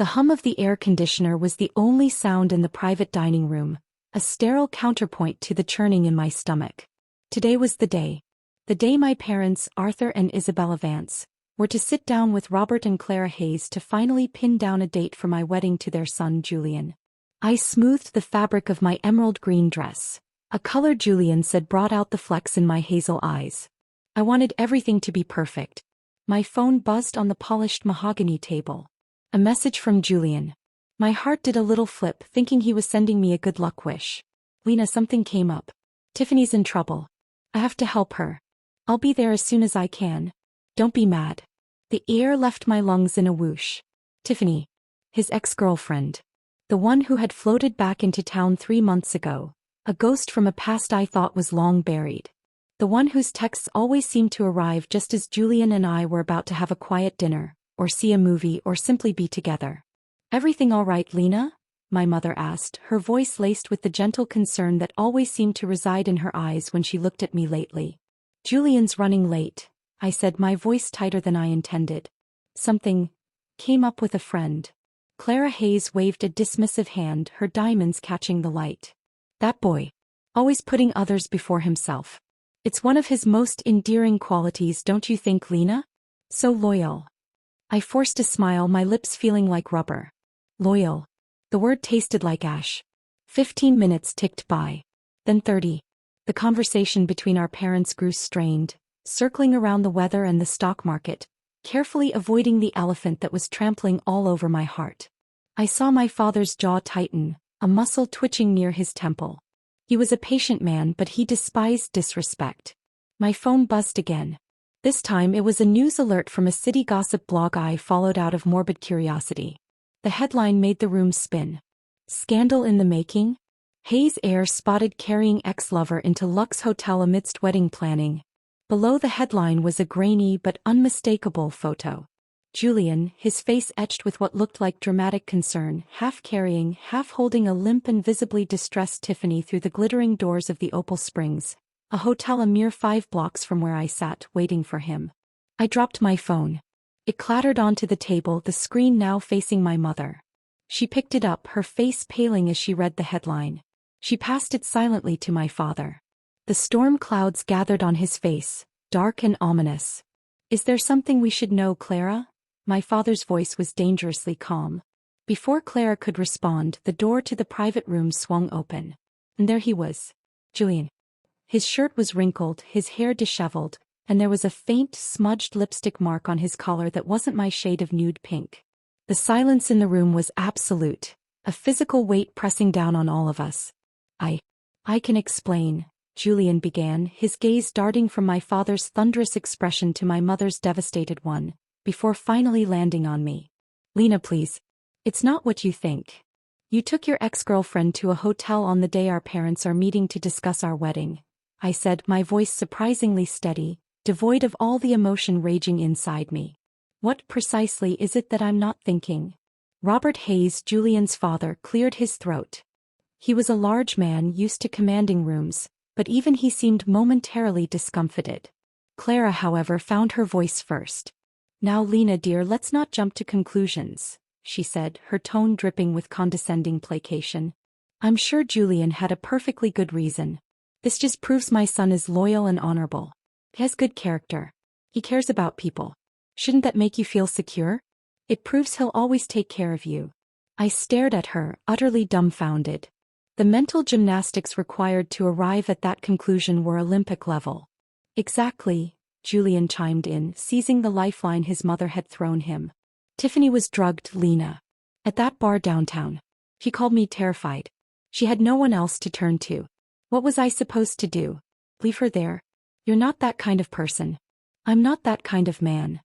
The hum of the air conditioner was the only sound in the private dining room, a sterile counterpoint to the churning in my stomach. Today was the day. The day my parents, Arthur and Isabella Vance, were to sit down with Robert and Clara Hayes to finally pin down a date for my wedding to their son Julian. I smoothed the fabric of my emerald green dress, a color Julian said brought out the flecks in my hazel eyes. I wanted everything to be perfect. My phone buzzed on the polished mahogany table. A message from Julian. My heart did a little flip, thinking he was sending me a good luck wish. Lena, something came up. Tiffany's in trouble. I have to help her. I'll be there as soon as I can. Don't be mad. The air left my lungs in a whoosh. Tiffany. His ex-girlfriend. The one who had floated back into town 3 months ago. A ghost from a past I thought was long buried. The one whose texts always seemed to arrive just as Julian and I were about to have a quiet dinner, or see a movie, or simply be together. Everything all right, Lena? My mother asked, her voice laced with the gentle concern that always seemed to reside in her eyes when she looked at me lately. Julian's running late, I said, my voice tighter than I intended. Something came up with a friend. Clara Hayes waved a dismissive hand, her diamonds catching the light. That boy. Always putting others before himself. It's one of his most endearing qualities, don't you think, Lena? So loyal. I forced a smile, my lips feeling like rubber. Loyal. The word tasted like ash. 15 minutes ticked by. Then 30. The conversation between our parents grew strained, circling around the weather and the stock market, carefully avoiding the elephant that was trampling all over my heart. I saw my father's jaw tighten, a muscle twitching near his temple. He was a patient man, but he despised disrespect. My phone buzzed again. This time it was a news alert from a city gossip blog I followed out of morbid curiosity. The headline made the room spin. Scandal in the making? Hayes heir spotted carrying ex-lover into Lux Hotel amidst wedding planning. Below the headline was a grainy but unmistakable photo. Julian, his face etched with what looked like dramatic concern, half carrying, half holding a limp and visibly distressed Tiffany through the glittering doors of the Opal Springs, a hotel a mere 5 blocks from where I sat, waiting for him. I dropped my phone. It clattered onto the table, the screen now facing my mother. She picked it up, her face paling as she read the headline. She passed it silently to my father. The storm clouds gathered on his face, dark and ominous. Is there something we should know, Clara? My father's voice was dangerously calm. Before Clara could respond, the door to the private room swung open. And there he was. Julian. His shirt was wrinkled, his hair disheveled, and there was a faint, smudged lipstick mark on his collar that wasn't my shade of nude pink. The silence in the room was absolute, a physical weight pressing down on all of us. I can explain, Julian began, his gaze darting from my father's thunderous expression to my mother's devastated one, before finally landing on me. Lena, please. It's not what you think. You took your ex-girlfriend to a hotel on the day our parents are meeting to discuss our wedding, I said, my voice surprisingly steady, devoid of all the emotion raging inside me. What precisely is it that I'm not thinking? Robert Hayes, Julian's father, cleared his throat. He was a large man used to commanding rooms, but even he seemed momentarily discomfited. Clara, however, found her voice first. Now, Lena dear, let's not jump to conclusions, she said, her tone dripping with condescending placation. I'm sure Julian had a perfectly good reason. This just proves my son is loyal and honorable. He has good character. He cares about people. Shouldn't that make you feel secure? It proves he'll always take care of you. I stared at her, utterly dumbfounded. The mental gymnastics required to arrive at that conclusion were Olympic level. Exactly, Julian chimed in, seizing the lifeline his mother had thrown him. Tiffany was drugged, Lena. At that bar downtown. She called me terrified. She had no one else to turn to. What was I supposed to do? Leave her there? You're not that kind of person. I'm not that kind of man.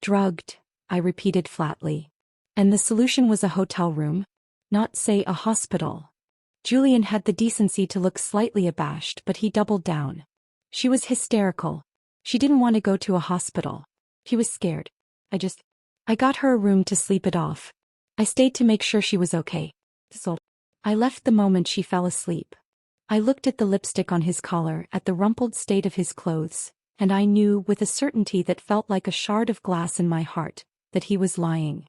Drugged, I repeated flatly. And the solution was a hotel room? Not, say, a hospital. Julian had the decency to look slightly abashed, but he doubled down. She was hysterical. She didn't want to go to a hospital. He was scared. I got her a room to sleep it off. I stayed to make sure she was okay. So, I left the moment she fell asleep. I looked at the lipstick on his collar, at the rumpled state of his clothes, and I knew, with a certainty that felt like a shard of glass in my heart, that he was lying.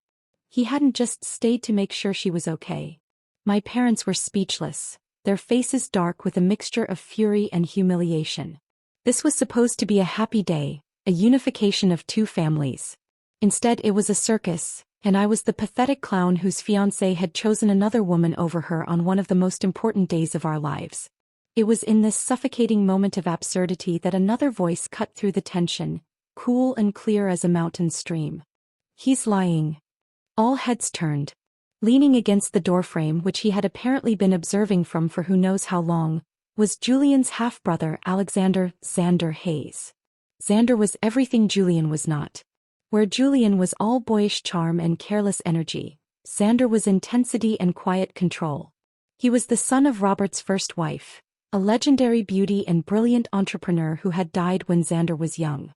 He hadn't just stayed to make sure she was okay. My parents were speechless, their faces dark with a mixture of fury and humiliation. This was supposed to be a happy day, a unification of two families. Instead it was a circus, and I was the pathetic clown whose fiancé had chosen another woman over her on one of the most important days of our lives. It was in this suffocating moment of absurdity that another voice cut through the tension, cool and clear as a mountain stream. He's lying. All heads turned. Leaning against the doorframe which he had apparently been observing from for who knows how long, was Julian's half-brother Xander Hayes. Xander was everything Julian was not. Where Julian was all boyish charm and careless energy, Xander was intensity and quiet control. He was the son of Robert's first wife, a legendary beauty and brilliant entrepreneur who had died when Xander was young.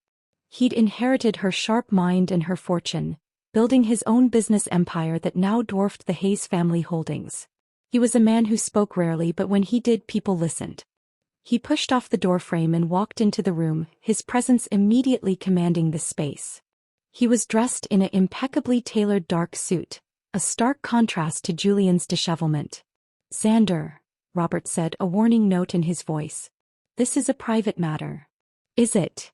He'd inherited her sharp mind and her fortune, building his own business empire that now dwarfed the Hayes family holdings. He was a man who spoke rarely, but when he did, people listened. He pushed off the doorframe and walked into the room, his presence immediately commanding the space. He was dressed in an impeccably tailored dark suit, a stark contrast to Julian's dishevelment. "Xander," Robert said, a warning note in his voice. "This is a private matter." "Is it?"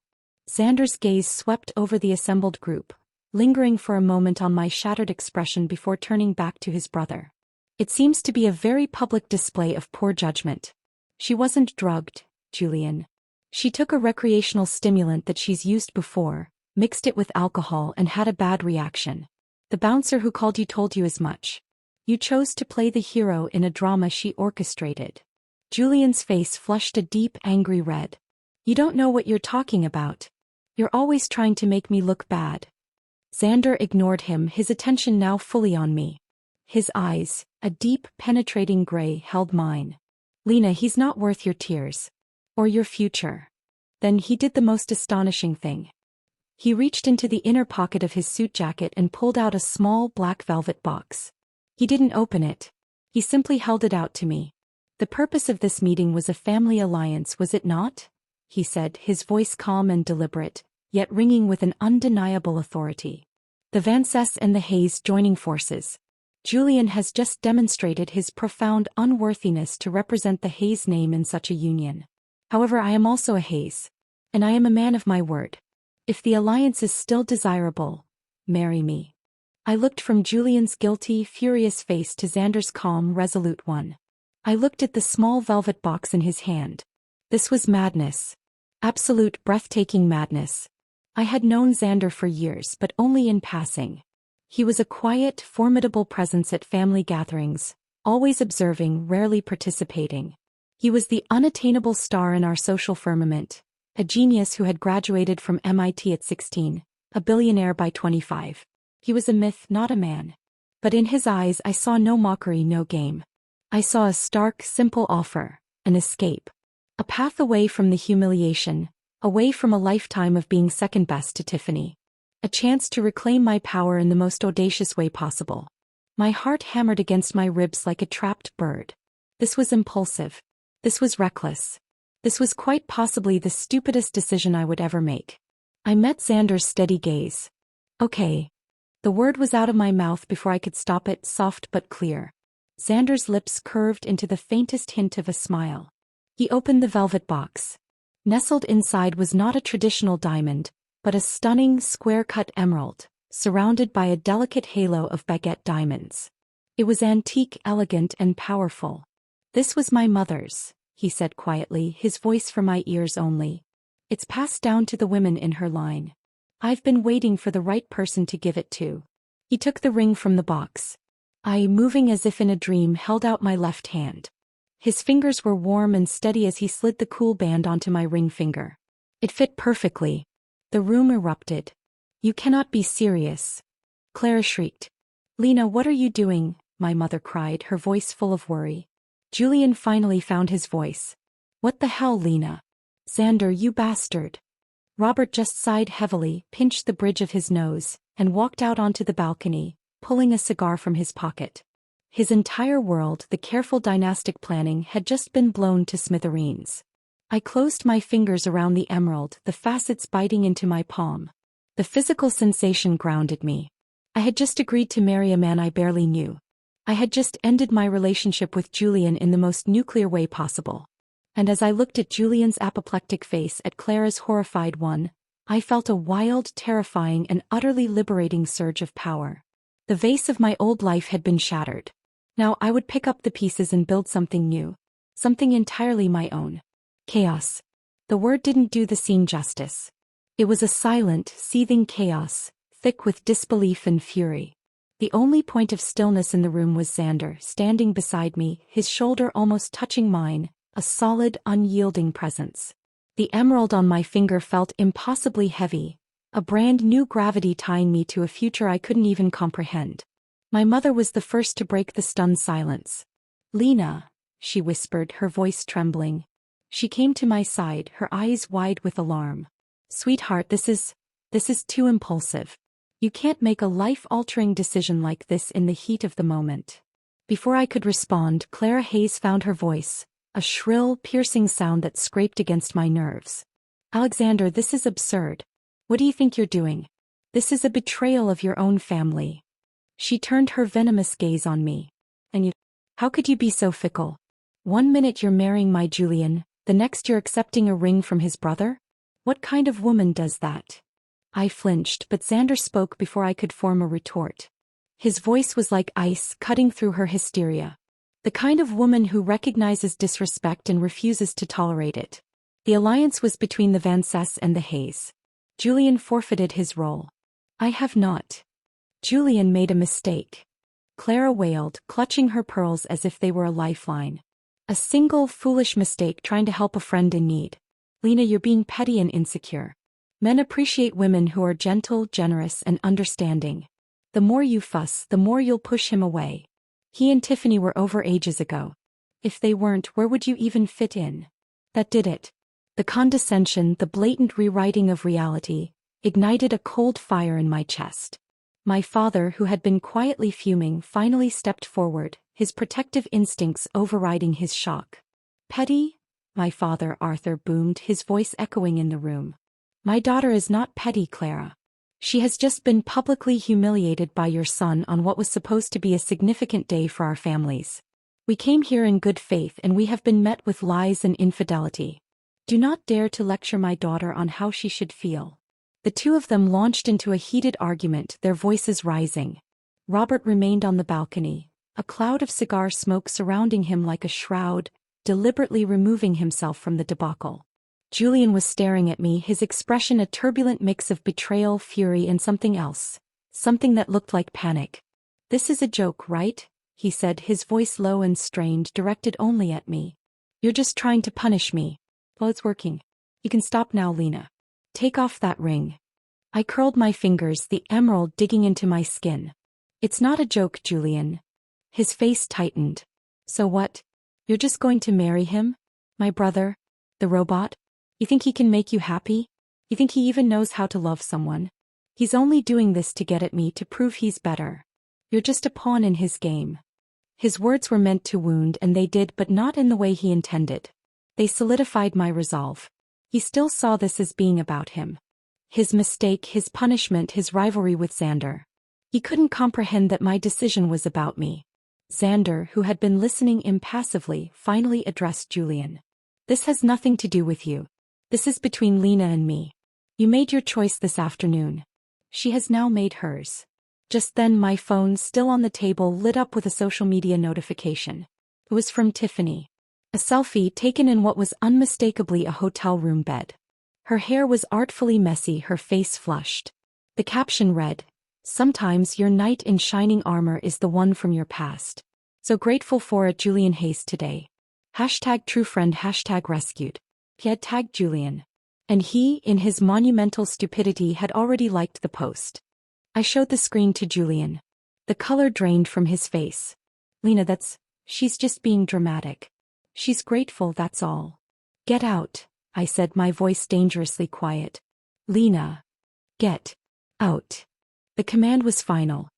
Xander's gaze swept over the assembled group, lingering for a moment on my shattered expression before turning back to his brother. "It seems to be a very public display of poor judgment. She wasn't drugged, Julian. She took a recreational stimulant that she's used before, mixed it with alcohol and had a bad reaction. The bouncer who called you told you as much. You chose to play the hero in a drama she orchestrated." Julian's face flushed a deep, angry red. "You don't know what you're talking about. You're always trying to make me look bad." Xander ignored him, his attention now fully on me. His eyes, a deep, penetrating gray, held mine. "Lena, he's not worth your tears. Or your future." Then he did the most astonishing thing. He reached into the inner pocket of his suit jacket and pulled out a small black velvet box. He didn't open it. He simply held it out to me. "The purpose of this meeting was a family alliance, was it not?" he said, his voice calm and deliberate, yet ringing with an undeniable authority. "The Vances and the Hayes joining forces. Julian has just demonstrated his profound unworthiness to represent the Hayes name in such a union. However, I am also a Hayes. And I am a man of my word. If the alliance is still desirable, marry me." I looked from Julian's guilty, furious face to Xander's calm, resolute one. I looked at the small velvet box in his hand. This was madness. Absolute, breathtaking madness. I had known Xander for years, but only in passing. He was a quiet, formidable presence at family gatherings, always observing, rarely participating. He was the unattainable star in our social firmament, a genius who had graduated from MIT at 16, a billionaire by 25. He was a myth, not a man. But in his eyes I saw no mockery, no game. I saw a stark, simple offer, an escape. A path away from the humiliation, away from a lifetime of being second best to Tiffany. A chance to reclaim my power in the most audacious way possible. My heart hammered against my ribs like a trapped bird. This was impulsive. This was reckless. This was quite possibly the stupidest decision I would ever make. I met Xander's steady gaze. "Okay." The word was out of my mouth before I could stop it, soft but clear. Xander's lips curved into the faintest hint of a smile. He opened the velvet box. Nestled inside was not a traditional diamond, but a stunning, square-cut emerald, surrounded by a delicate halo of baguette diamonds. It was antique, elegant, and powerful. "This was my mother's," he said quietly, his voice for my ears only. "It's passed down to the women in her line. I've been waiting for the right person to give it to." He took the ring from the box. I, moving as if in a dream, held out my left hand. His fingers were warm and steady as he slid the cool band onto my ring finger. It fit perfectly. The room erupted. "You cannot be serious." Clara shrieked. "Lena, what are you doing?" my mother cried, her voice full of worry. Julian finally found his voice. "What the hell, Lena?" "Xander, you bastard." Robert just sighed heavily, pinched the bridge of his nose, and walked out onto the balcony, pulling a cigar from his pocket. His entire world, the careful dynastic planning, had just been blown to smithereens. I closed my fingers around the emerald, the facets biting into my palm. The physical sensation grounded me. I had just agreed to marry a man I barely knew. I had just ended my relationship with Julian in the most nuclear way possible. And as I looked at Julian's apoplectic face, at Clara's horrified one, I felt a wild, terrifying, and utterly liberating surge of power. The vase of my old life had been shattered. Now I would pick up the pieces and build something new. Something entirely my own. Chaos. The word didn't do the scene justice. It was a silent, seething chaos, thick with disbelief and fury. The only point of stillness in the room was Xander, standing beside me, his shoulder almost touching mine, a solid, unyielding presence. The emerald on my finger felt impossibly heavy, a brand new gravity tying me to a future I couldn't even comprehend. My mother was the first to break the stunned silence. "Lena," she whispered, her voice trembling. She came to my side, her eyes wide with alarm. "Sweetheart, this is too impulsive. You can't make a life-altering decision like this in the heat of the moment." Before I could respond, Clara Hayes found her voice, a shrill, piercing sound that scraped against my nerves. "Alexander, this is absurd. What do you think you're doing? This is a betrayal of your own family." She turned her venomous gaze on me. "And you? How could you be so fickle? One minute you're marrying my Julian, the next you're accepting a ring from his brother? What kind of woman does that?" I flinched, but Xander spoke before I could form a retort. His voice was like ice, cutting through her hysteria. The kind of woman who recognizes disrespect and refuses to tolerate it. The alliance was between the Vances and the Hayes. Julian forfeited his role. I have not. Julian made a mistake. Clara wailed, clutching her pearls as if they were a lifeline. A single foolish mistake trying to help a friend in need. Lena, you're being petty and insecure. Men appreciate women who are gentle, generous, and understanding. The more you fuss, the more you'll push him away. He and Tiffany were over ages ago. If they weren't, where would you even fit in? That did it. The condescension, the blatant rewriting of reality, ignited a cold fire in my chest. My father, who had been quietly fuming, finally stepped forward, his protective instincts overriding his shock. "Petty?" my father, Arthur, boomed, his voice echoing in the room. "My daughter is not petty, Clara. She has just been publicly humiliated by your son on what was supposed to be a significant day for our families. We came here in good faith and we have been met with lies and infidelity. Do not dare to lecture my daughter on how she should feel." The two of them launched into a heated argument, their voices rising. Robert remained on the balcony, a cloud of cigar smoke surrounding him like a shroud, deliberately removing himself from the debacle. Julian was staring at me, his expression a turbulent mix of betrayal, fury, and something else. Something that looked like panic. "This is a joke, right?" he said, his voice low and strained, directed only at me. "You're just trying to punish me. Well, it's working. You can stop now, Lena. Take off that ring." I curled my fingers, the emerald digging into my skin. "It's not a joke, Julian." His face tightened. "So what? You're just going to marry him? My brother? The robot? You think he can make you happy? You think he even knows how to love someone? He's only doing this to get at me, to prove he's better. You're just a pawn in his game." His words were meant to wound, and they did, but not in the way he intended. They solidified my resolve. He still saw this as being about him. His mistake, his punishment, his rivalry with Xander. He couldn't comprehend that my decision was about me. Xander, who had been listening impassively, finally addressed Julian. "This has nothing to do with you. This is between Lena and me. You made your choice this afternoon. She has now made hers." Just then my phone, still on the table, lit up with a social media notification. It was from Tiffany. A selfie taken in what was unmistakably a hotel room bed. Her hair was artfully messy, her face flushed. The caption read, "Sometimes your knight in shining armor is the one from your past. So grateful for it, Julian Hayes today. #TrueFriend, #rescued. He had tagged Julian. And he, in his monumental stupidity, had already liked the post. I showed the screen to Julian. The color drained from his face. "Lena, she's just being dramatic. She's grateful, that's all." "Get out," I said, my voice dangerously quiet. "Lena. Get out." The command was final.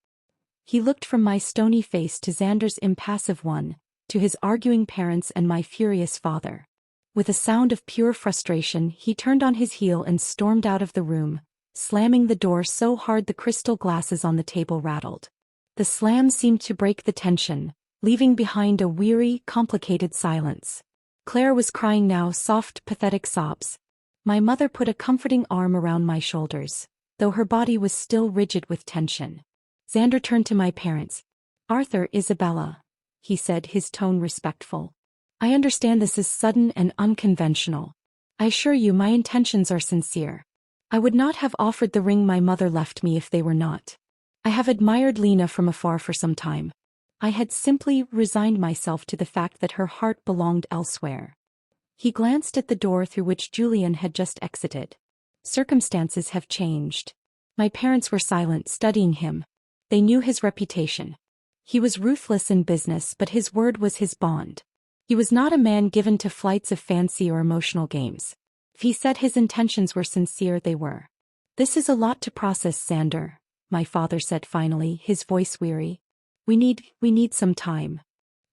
He looked from my stony face to Xander's impassive one, to his arguing parents and my furious father. With a sound of pure frustration, he turned on his heel and stormed out of the room, slamming the door so hard the crystal glasses on the table rattled. The slam seemed to break the tension, leaving behind a weary, complicated silence. Claire was crying now, soft, pathetic sobs. My mother put a comforting arm around my shoulders, though her body was still rigid with tension. Xander turned to my parents. "Arthur, Isabella," he said, his tone respectful. "I understand this is sudden and unconventional. I assure you my intentions are sincere. I would not have offered the ring my mother left me if they were not. I have admired Lena from afar for some time. I had simply resigned myself to the fact that her heart belonged elsewhere." He glanced at the door through which Julian had just exited. "Circumstances have changed." My parents were silent, studying him. They knew his reputation. He was ruthless in business, but his word was his bond. He was not a man given to flights of fancy or emotional games. If he said his intentions were sincere, they were. "This is a lot to process, Xander," my father said finally, his voice weary. We need some time."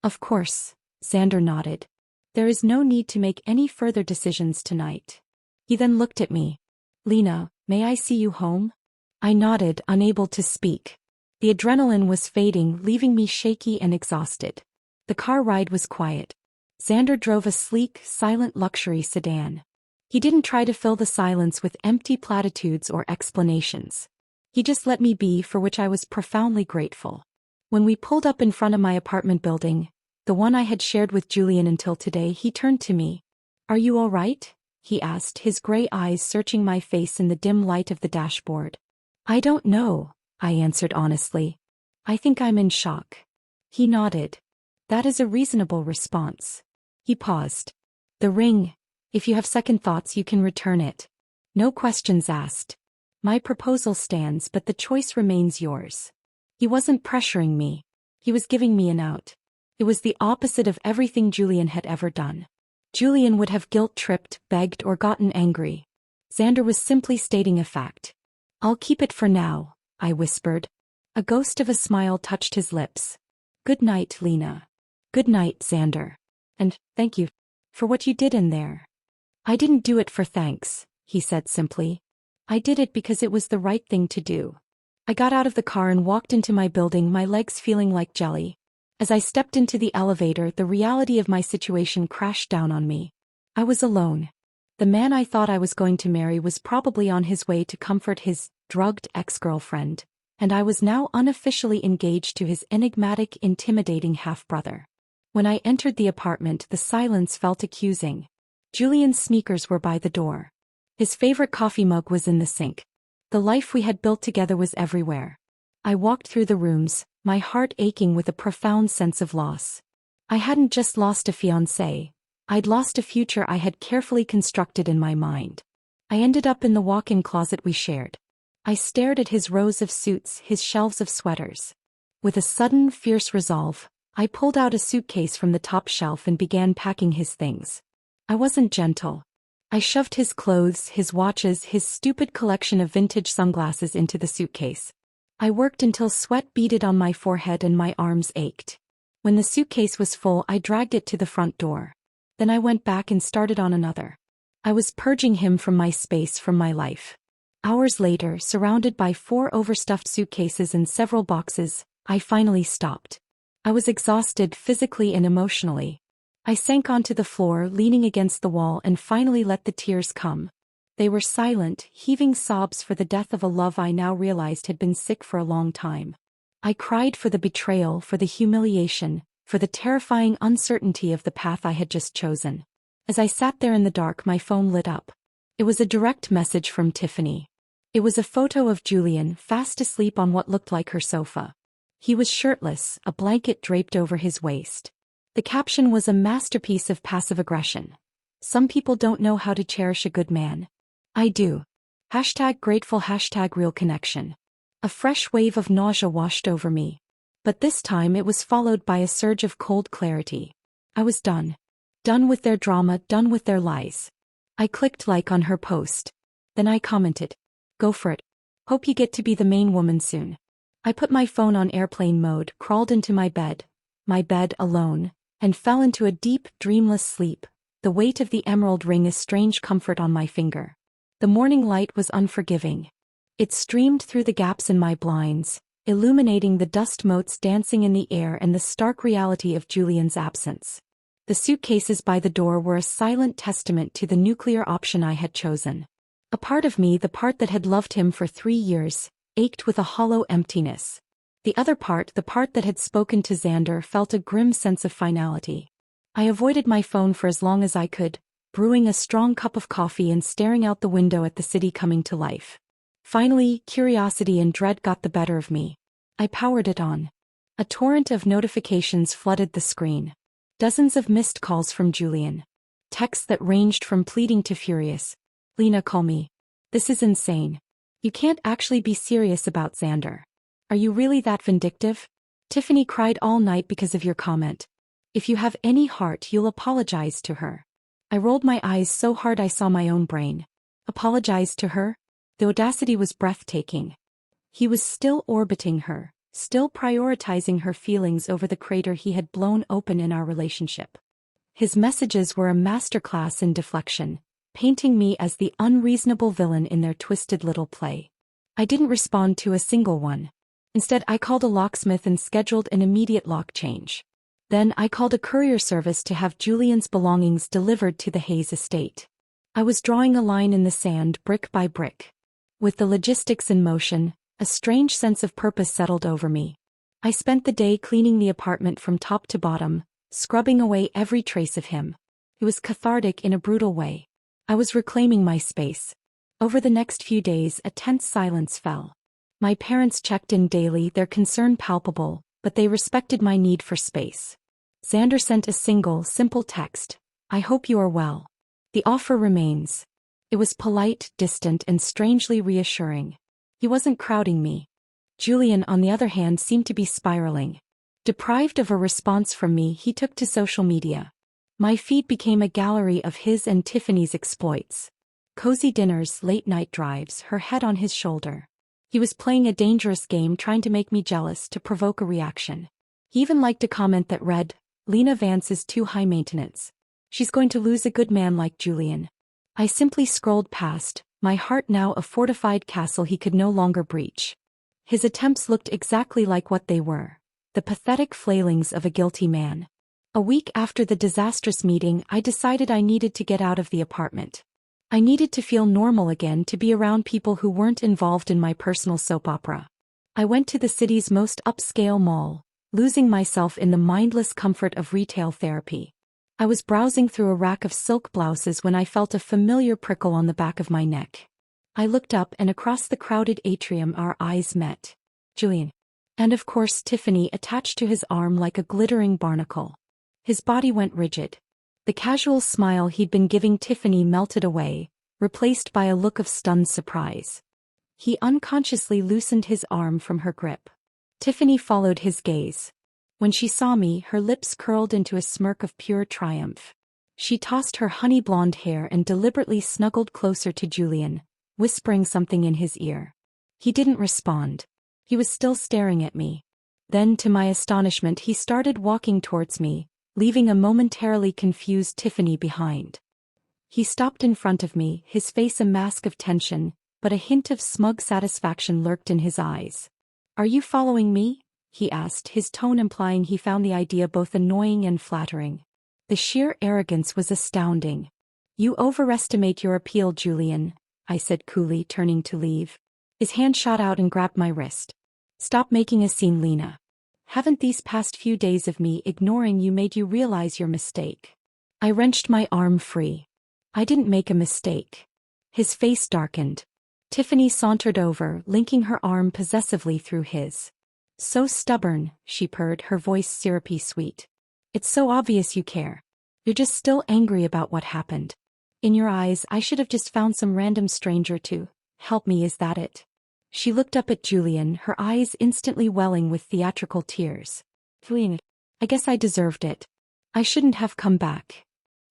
"Of course," Xander nodded. "There is no need to make any further decisions tonight." He then looked at me. "Lena, may I see you home?" I nodded, unable to speak. The adrenaline was fading, leaving me shaky and exhausted. The car ride was quiet. Xander drove a sleek, silent luxury sedan. He didn't try to fill the silence with empty platitudes or explanations. He just let me be, for which I was profoundly grateful. When we pulled up in front of my apartment building, the one I had shared with Julian until today, he turned to me. "Are you all right?" he asked, his gray eyes searching my face in the dim light of the dashboard. "I don't know," I answered honestly. "I think I'm in shock." He nodded. "That is a reasonable response." He paused. "The ring. If you have second thoughts, you can return it. No questions asked. My proposal stands, but the choice remains yours." He wasn't pressuring me. He was giving me an out. It was the opposite of everything Julian had ever done. Julian would have guilt-tripped, begged, or gotten angry. Xander was simply stating a fact. "I'll keep it for now," I whispered. A ghost of a smile touched his lips. "Good night, Lena." "Good night, Xander. And thank you for what you did in there." "I didn't do it for thanks," he said simply. "I did it because it was the right thing to do." I got out of the car and walked into my building, my legs feeling like jelly. As I stepped into the elevator, the reality of my situation crashed down on me. I was alone. The man I thought I was going to marry was probably on his way to comfort his drugged ex-girlfriend, and I was now unofficially engaged to his enigmatic, intimidating half-brother. When I entered the apartment, the silence felt accusing. Julian's sneakers were by the door. His favorite coffee mug was in the sink. The life we had built together was everywhere. I walked through the rooms, my heart aching with a profound sense of loss. I hadn't just lost a fiancé, I'd lost a future I had carefully constructed in my mind. I ended up in the walk-in closet we shared. I stared at his rows of suits, his shelves of sweaters. With a sudden, fierce resolve, I pulled out a suitcase from the top shelf and began packing his things. I wasn't gentle. I shoved his clothes, his watches, his stupid collection of vintage sunglasses into the suitcase. I worked until sweat beaded on my forehead and my arms ached. When the suitcase was full, I dragged it to the front door. Then I went back and started on another. I was purging him from my space, from my life. Hours later, surrounded by 4 overstuffed suitcases and several boxes, I finally stopped. I was exhausted physically and emotionally. I sank onto the floor, leaning against the wall, and finally let the tears come. They were silent, heaving sobs for the death of a love I now realized had been sick for a long time. I cried for the betrayal, for the humiliation, for the terrifying uncertainty of the path I had just chosen. As I sat there in the dark, my phone lit up. It was a direct message from Tiffany. It was a photo of Julian, fast asleep on what looked like her sofa. He was shirtless, a blanket draped over his waist. The caption was a masterpiece of passive aggression. "Some people don't know how to cherish a good man. I do. #grateful #real connection." A fresh wave of nausea washed over me. But this time it was followed by a surge of cold clarity. I was done. Done with their drama, done with their lies. I clicked like on her post. Then I commented, "Go for it. Hope you get to be the main woman soon." I put my phone on airplane mode, crawled into my bed alone, and fell into a deep, dreamless sleep, the weight of the emerald ring a strange comfort on my finger. The morning light was unforgiving. It streamed through the gaps in my blinds, illuminating the dust motes dancing in the air and the stark reality of Julian's absence. The suitcases by the door were a silent testament to the nuclear option I had chosen. A part of me, the part that had loved him for 3 years, ached with a hollow emptiness. The other part, the part that had spoken to Xander, felt a grim sense of finality. I avoided my phone for as long as I could, brewing a strong cup of coffee and staring out the window at the city coming to life. Finally, curiosity and dread got the better of me. I powered it on. A torrent of notifications flooded the screen. Dozens of missed calls from Julian. Texts that ranged from pleading to furious. "Lena, call me. This is insane. You can't actually be serious about Xander. Are you really that vindictive? Tiffany cried all night because of your comment. If you have any heart, you'll apologize to her." I rolled my eyes so hard I saw my own brain. Apologize to her? The audacity was breathtaking. He was still orbiting her, still prioritizing her feelings over the crater he had blown open in our relationship. His messages were a masterclass in deflection, painting me as the unreasonable villain in their twisted little play. I didn't respond to a single one. Instead, I called a locksmith and scheduled an immediate lock change. Then I called a courier service to have Julian's belongings delivered to the Hayes estate. I was drawing a line in the sand brick by brick. With the logistics in motion, a strange sense of purpose settled over me. I spent the day cleaning the apartment from top to bottom, scrubbing away every trace of him. It was cathartic in a brutal way. I was reclaiming my space. Over the next few days, a tense silence fell. My parents checked in daily, their concern palpable, but they respected my need for space. Xander sent a single, simple text. "I hope you are well. The offer remains." It was polite, distant, and strangely reassuring. He wasn't crowding me. Julian, on the other hand, seemed to be spiraling. Deprived of a response from me, he took to social media. My feed became a gallery of his and Tiffany's exploits. Cozy dinners, late-night drives, her head on his shoulder. He was playing a dangerous game, trying to make me jealous, to provoke a reaction. He even liked a comment that read, "Lena Vance is too high maintenance. She's going to lose a good man like Julian." I simply scrolled past, my heart now a fortified castle he could no longer breach. His attempts looked exactly like what they were, the pathetic flailings of a guilty man. A week after the disastrous meeting, I decided I needed to get out of the apartment. I needed to feel normal again, to be around people who weren't involved in my personal soap opera. I went to the city's most upscale mall, losing myself in the mindless comfort of retail therapy. I was browsing through a rack of silk blouses when I felt a familiar prickle on the back of my neck. I looked up, and across the crowded atrium our eyes met. Julian. And of course Tiffany, attached to his arm like a glittering barnacle. His body went rigid. The casual smile he'd been giving Tiffany melted away, replaced by a look of stunned surprise. He unconsciously loosened his arm from her grip. Tiffany followed his gaze. When she saw me, her lips curled into a smirk of pure triumph. She tossed her honey blonde hair and deliberately snuggled closer to Julian, whispering something in his ear. He didn't respond. He was still staring at me. Then, to my astonishment, he started walking towards me, leaving a momentarily confused Tiffany behind. He stopped in front of me, his face a mask of tension, but a hint of smug satisfaction lurked in his eyes. "Are you following me?" he asked, his tone implying he found the idea both annoying and flattering. The sheer arrogance was astounding. "You overestimate your appeal, Julian," I said coolly, turning to leave. His hand shot out and grabbed my wrist. "Stop making a scene, Lena. Haven't these past few days of me ignoring you made you realize your mistake?" I wrenched my arm free. "I didn't make a mistake." His face darkened. Tiffany sauntered over, linking her arm possessively through his. "So stubborn," she purred, her voice syrupy sweet. "It's so obvious you care. You're just still angry about what happened. In your eyes, I should have just found some random stranger to help me, is that it?" She looked up at Julian, her eyes instantly welling with theatrical tears. "Julian, I guess I deserved it. I shouldn't have come back."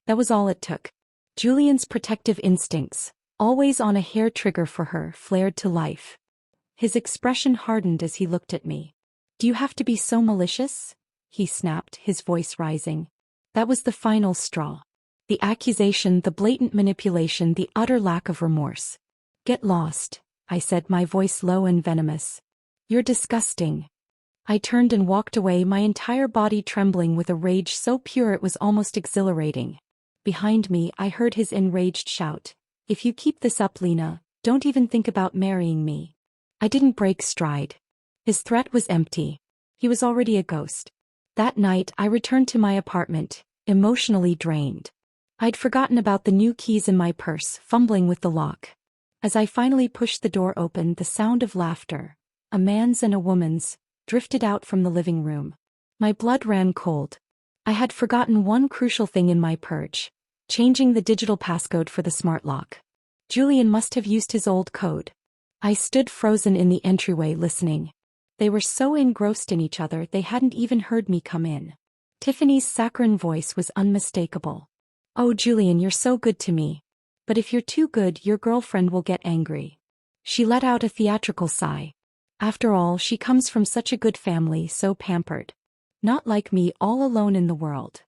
That was all it took. Julian's protective instincts, always on a hair trigger for her, flared to life. His expression hardened as he looked at me. "Do you have to be so malicious?" he snapped, his voice rising. That was the final straw. The accusation, the blatant manipulation, the utter lack of remorse. "Get lost," I said, my voice low and venomous. You're disgusting. I turned and walked away, my entire body trembling with a rage so pure it was almost exhilarating. Behind me, I heard his enraged shout. If you keep this up, Lena, don't even think about marrying me. I didn't break stride. His threat was empty. He was already a ghost. That night, I returned to my apartment, emotionally drained. I'd forgotten about the new keys in my purse, fumbling with the lock. As I finally pushed the door open, the sound of laughter, a man's and a woman's, drifted out from the living room. My blood ran cold. I had forgotten one crucial thing in my purge, changing the digital passcode for the smart lock. Julian must have used his old code. I stood frozen in the entryway listening. They were so engrossed in each other they hadn't even heard me come in. Tiffany's saccharine voice was unmistakable. Oh, Julian, you're so good to me. But if you're too good, your girlfriend will get angry. She let out a theatrical sigh. After all, she comes from such a good family, so pampered. Not like me, all alone in the world.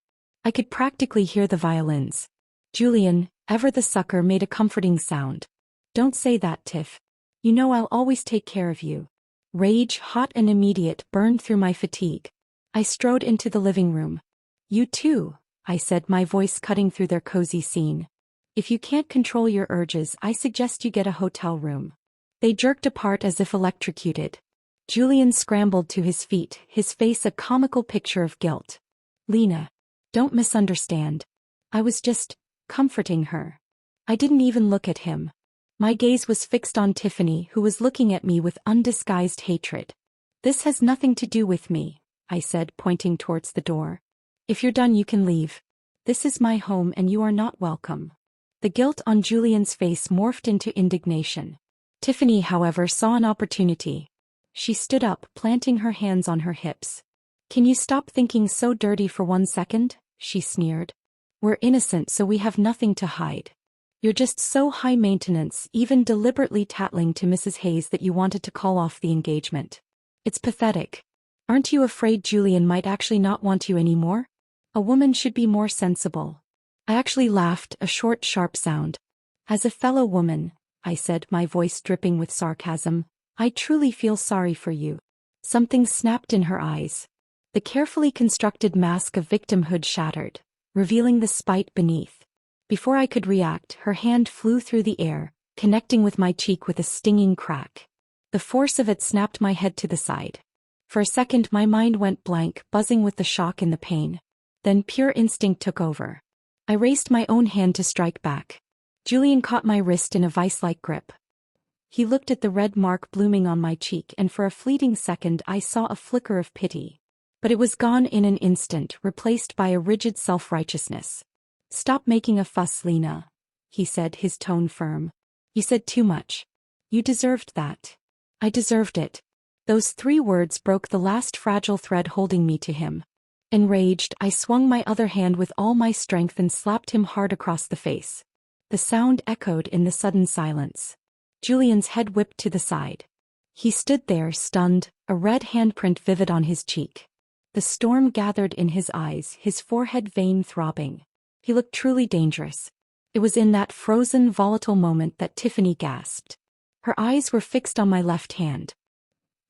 I could practically hear the violins. Julian, ever the sucker, made a comforting sound. Don't say that, Tiff. You know I'll always take care of you. Rage, hot and immediate, burned through my fatigue. I strode into the living room. You too, I said, my voice cutting through their cozy scene. If you can't control your urges, I suggest you get a hotel room. They jerked apart as if electrocuted. Julian scrambled to his feet, his face a comical picture of guilt. Lena, don't misunderstand. I was just comforting her. I didn't even look at him. My gaze was fixed on Tiffany, who was looking at me with undisguised hatred. This has nothing to do with me, I said, pointing towards the door. If you're done, you can leave. This is my home and you are not welcome. The guilt on Julian's face morphed into indignation. Tiffany, however, saw an opportunity. She stood up, planting her hands on her hips. Can you stop thinking so dirty for 1 second? She sneered. We're innocent, so we have nothing to hide. You're just so high maintenance, even deliberately tattling to Mrs. Hayes that you wanted to call off the engagement. It's pathetic. Aren't you afraid Julian might actually not want you anymore? A woman should be more sensible. I actually laughed, a short, sharp sound. As a fellow woman, I said, my voice dripping with sarcasm, I truly feel sorry for you. Something snapped in her eyes. The carefully constructed mask of victimhood shattered, revealing the spite beneath. Before I could react, her hand flew through the air, connecting with my cheek with a stinging crack. The force of it snapped my head to the side. For a second my mind went blank, buzzing with the shock and the pain. Then pure instinct took over. I raised my own hand to strike back. Julian caught my wrist in a vice-like grip. He looked at the red mark blooming on my cheek, and for a fleeting second I saw a flicker of pity. But it was gone in an instant, replaced by a rigid self-righteousness. Stop making a fuss, Lena, he said, his tone firm. You said too much. You deserved that. I deserved it. Those 3 words broke the last fragile thread holding me to him. Enraged, I swung my other hand with all my strength and slapped him hard across the face. The sound echoed in the sudden silence. Julian's head whipped to the side. He stood there, stunned, a red handprint vivid on his cheek. The storm gathered in his eyes, his forehead vein throbbing. He looked truly dangerous. It was in that frozen, volatile moment that Tiffany gasped. Her eyes were fixed on my left hand.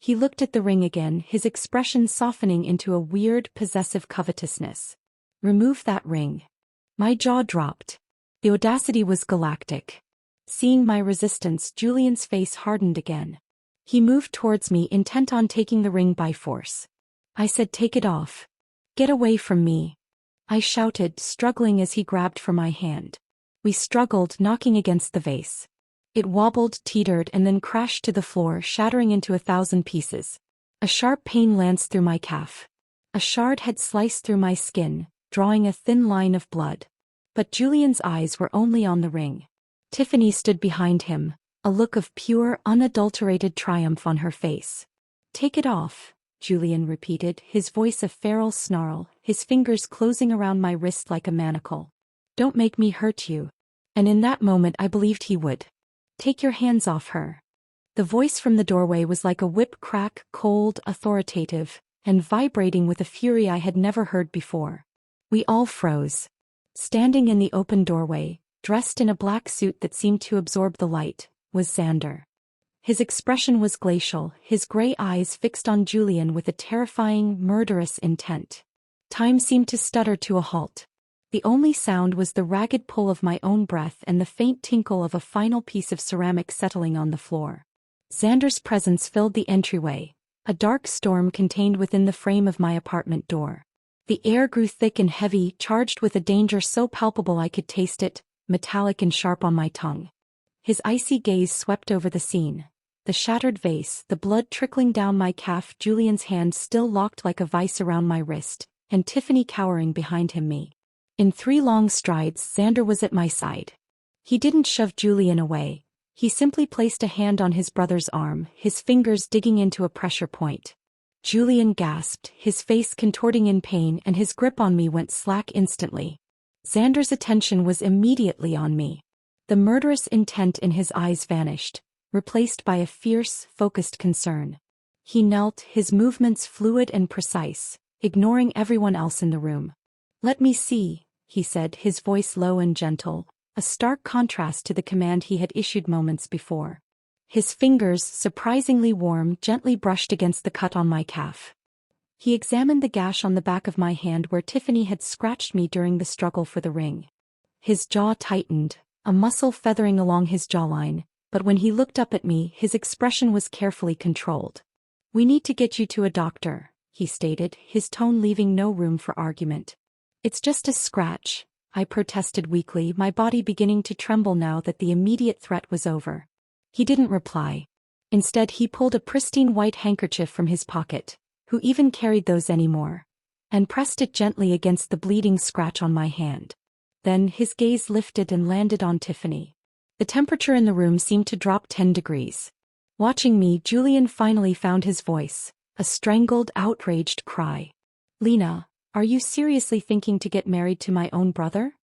He looked at the ring again, his expression softening into a weird, possessive covetousness. Remove that ring. My jaw dropped. The audacity was galactic. Seeing my resistance, Julian's face hardened again. He moved towards me, intent on taking the ring by force. I said, take it off. Get away from me. I shouted, struggling as he grabbed for my hand. We struggled, knocking against the vase. It wobbled, teetered, and then crashed to the floor, shattering into 1,000 pieces. A sharp pain lanced through my calf. A shard had sliced through my skin, drawing a thin line of blood. But Julian's eyes were only on the ring. Tiffany stood behind him, a look of pure, unadulterated triumph on her face. Take it off, Julian repeated, his voice a feral snarl, his fingers closing around my wrist like a manacle. Don't make me hurt you. And in that moment I believed he would. Take your hands off her. The voice from the doorway was like a whip crack, cold, authoritative, and vibrating with a fury I had never heard before. We all froze. Standing in the open doorway, dressed in a black suit that seemed to absorb the light, was Xander. His expression was glacial, his gray eyes fixed on Julian with a terrifying, murderous intent. Time seemed to stutter to a halt. The only sound was the ragged pull of my own breath and the faint tinkle of a final piece of ceramic settling on the floor. Xander's presence filled the entryway, a dark storm contained within the frame of my apartment door. The air grew thick and heavy, charged with a danger so palpable I could taste it, metallic and sharp on my tongue. His icy gaze swept over the scene. The shattered vase, the blood trickling down my calf, Julian's hand still locked like a vice around my wrist, and Tiffany cowering behind me. In 3 long strides, Xander was at my side. He didn't shove Julian away. He simply placed a hand on his brother's arm, his fingers digging into a pressure point. Julian gasped, his face contorting in pain, and his grip on me went slack instantly. Xander's attention was immediately on me. The murderous intent in his eyes vanished, replaced by a fierce, focused concern. He knelt, his movements fluid and precise, ignoring everyone else in the room. "Let me see," he said, his voice low and gentle, a stark contrast to the command he had issued moments before. His fingers, surprisingly warm, gently brushed against the cut on my calf. He examined the gash on the back of my hand where Tiffany had scratched me during the struggle for the ring. His jaw tightened, a muscle feathering along his jawline, but when he looked up at me, his expression was carefully controlled. "We need to get you to a doctor," he stated, his tone leaving no room for argument. "It's just a scratch," I protested weakly, my body beginning to tremble now that the immediate threat was over. He didn't reply. Instead, he pulled a pristine white handkerchief from his pocket, who even carried those anymore, and pressed it gently against the bleeding scratch on my hand. Then his gaze lifted and landed on Tiffany. The temperature in the room seemed to drop 10 degrees. Watching me, Julian finally found his voice, a strangled, outraged cry. "Lena, are you seriously thinking to get married to my own brother?"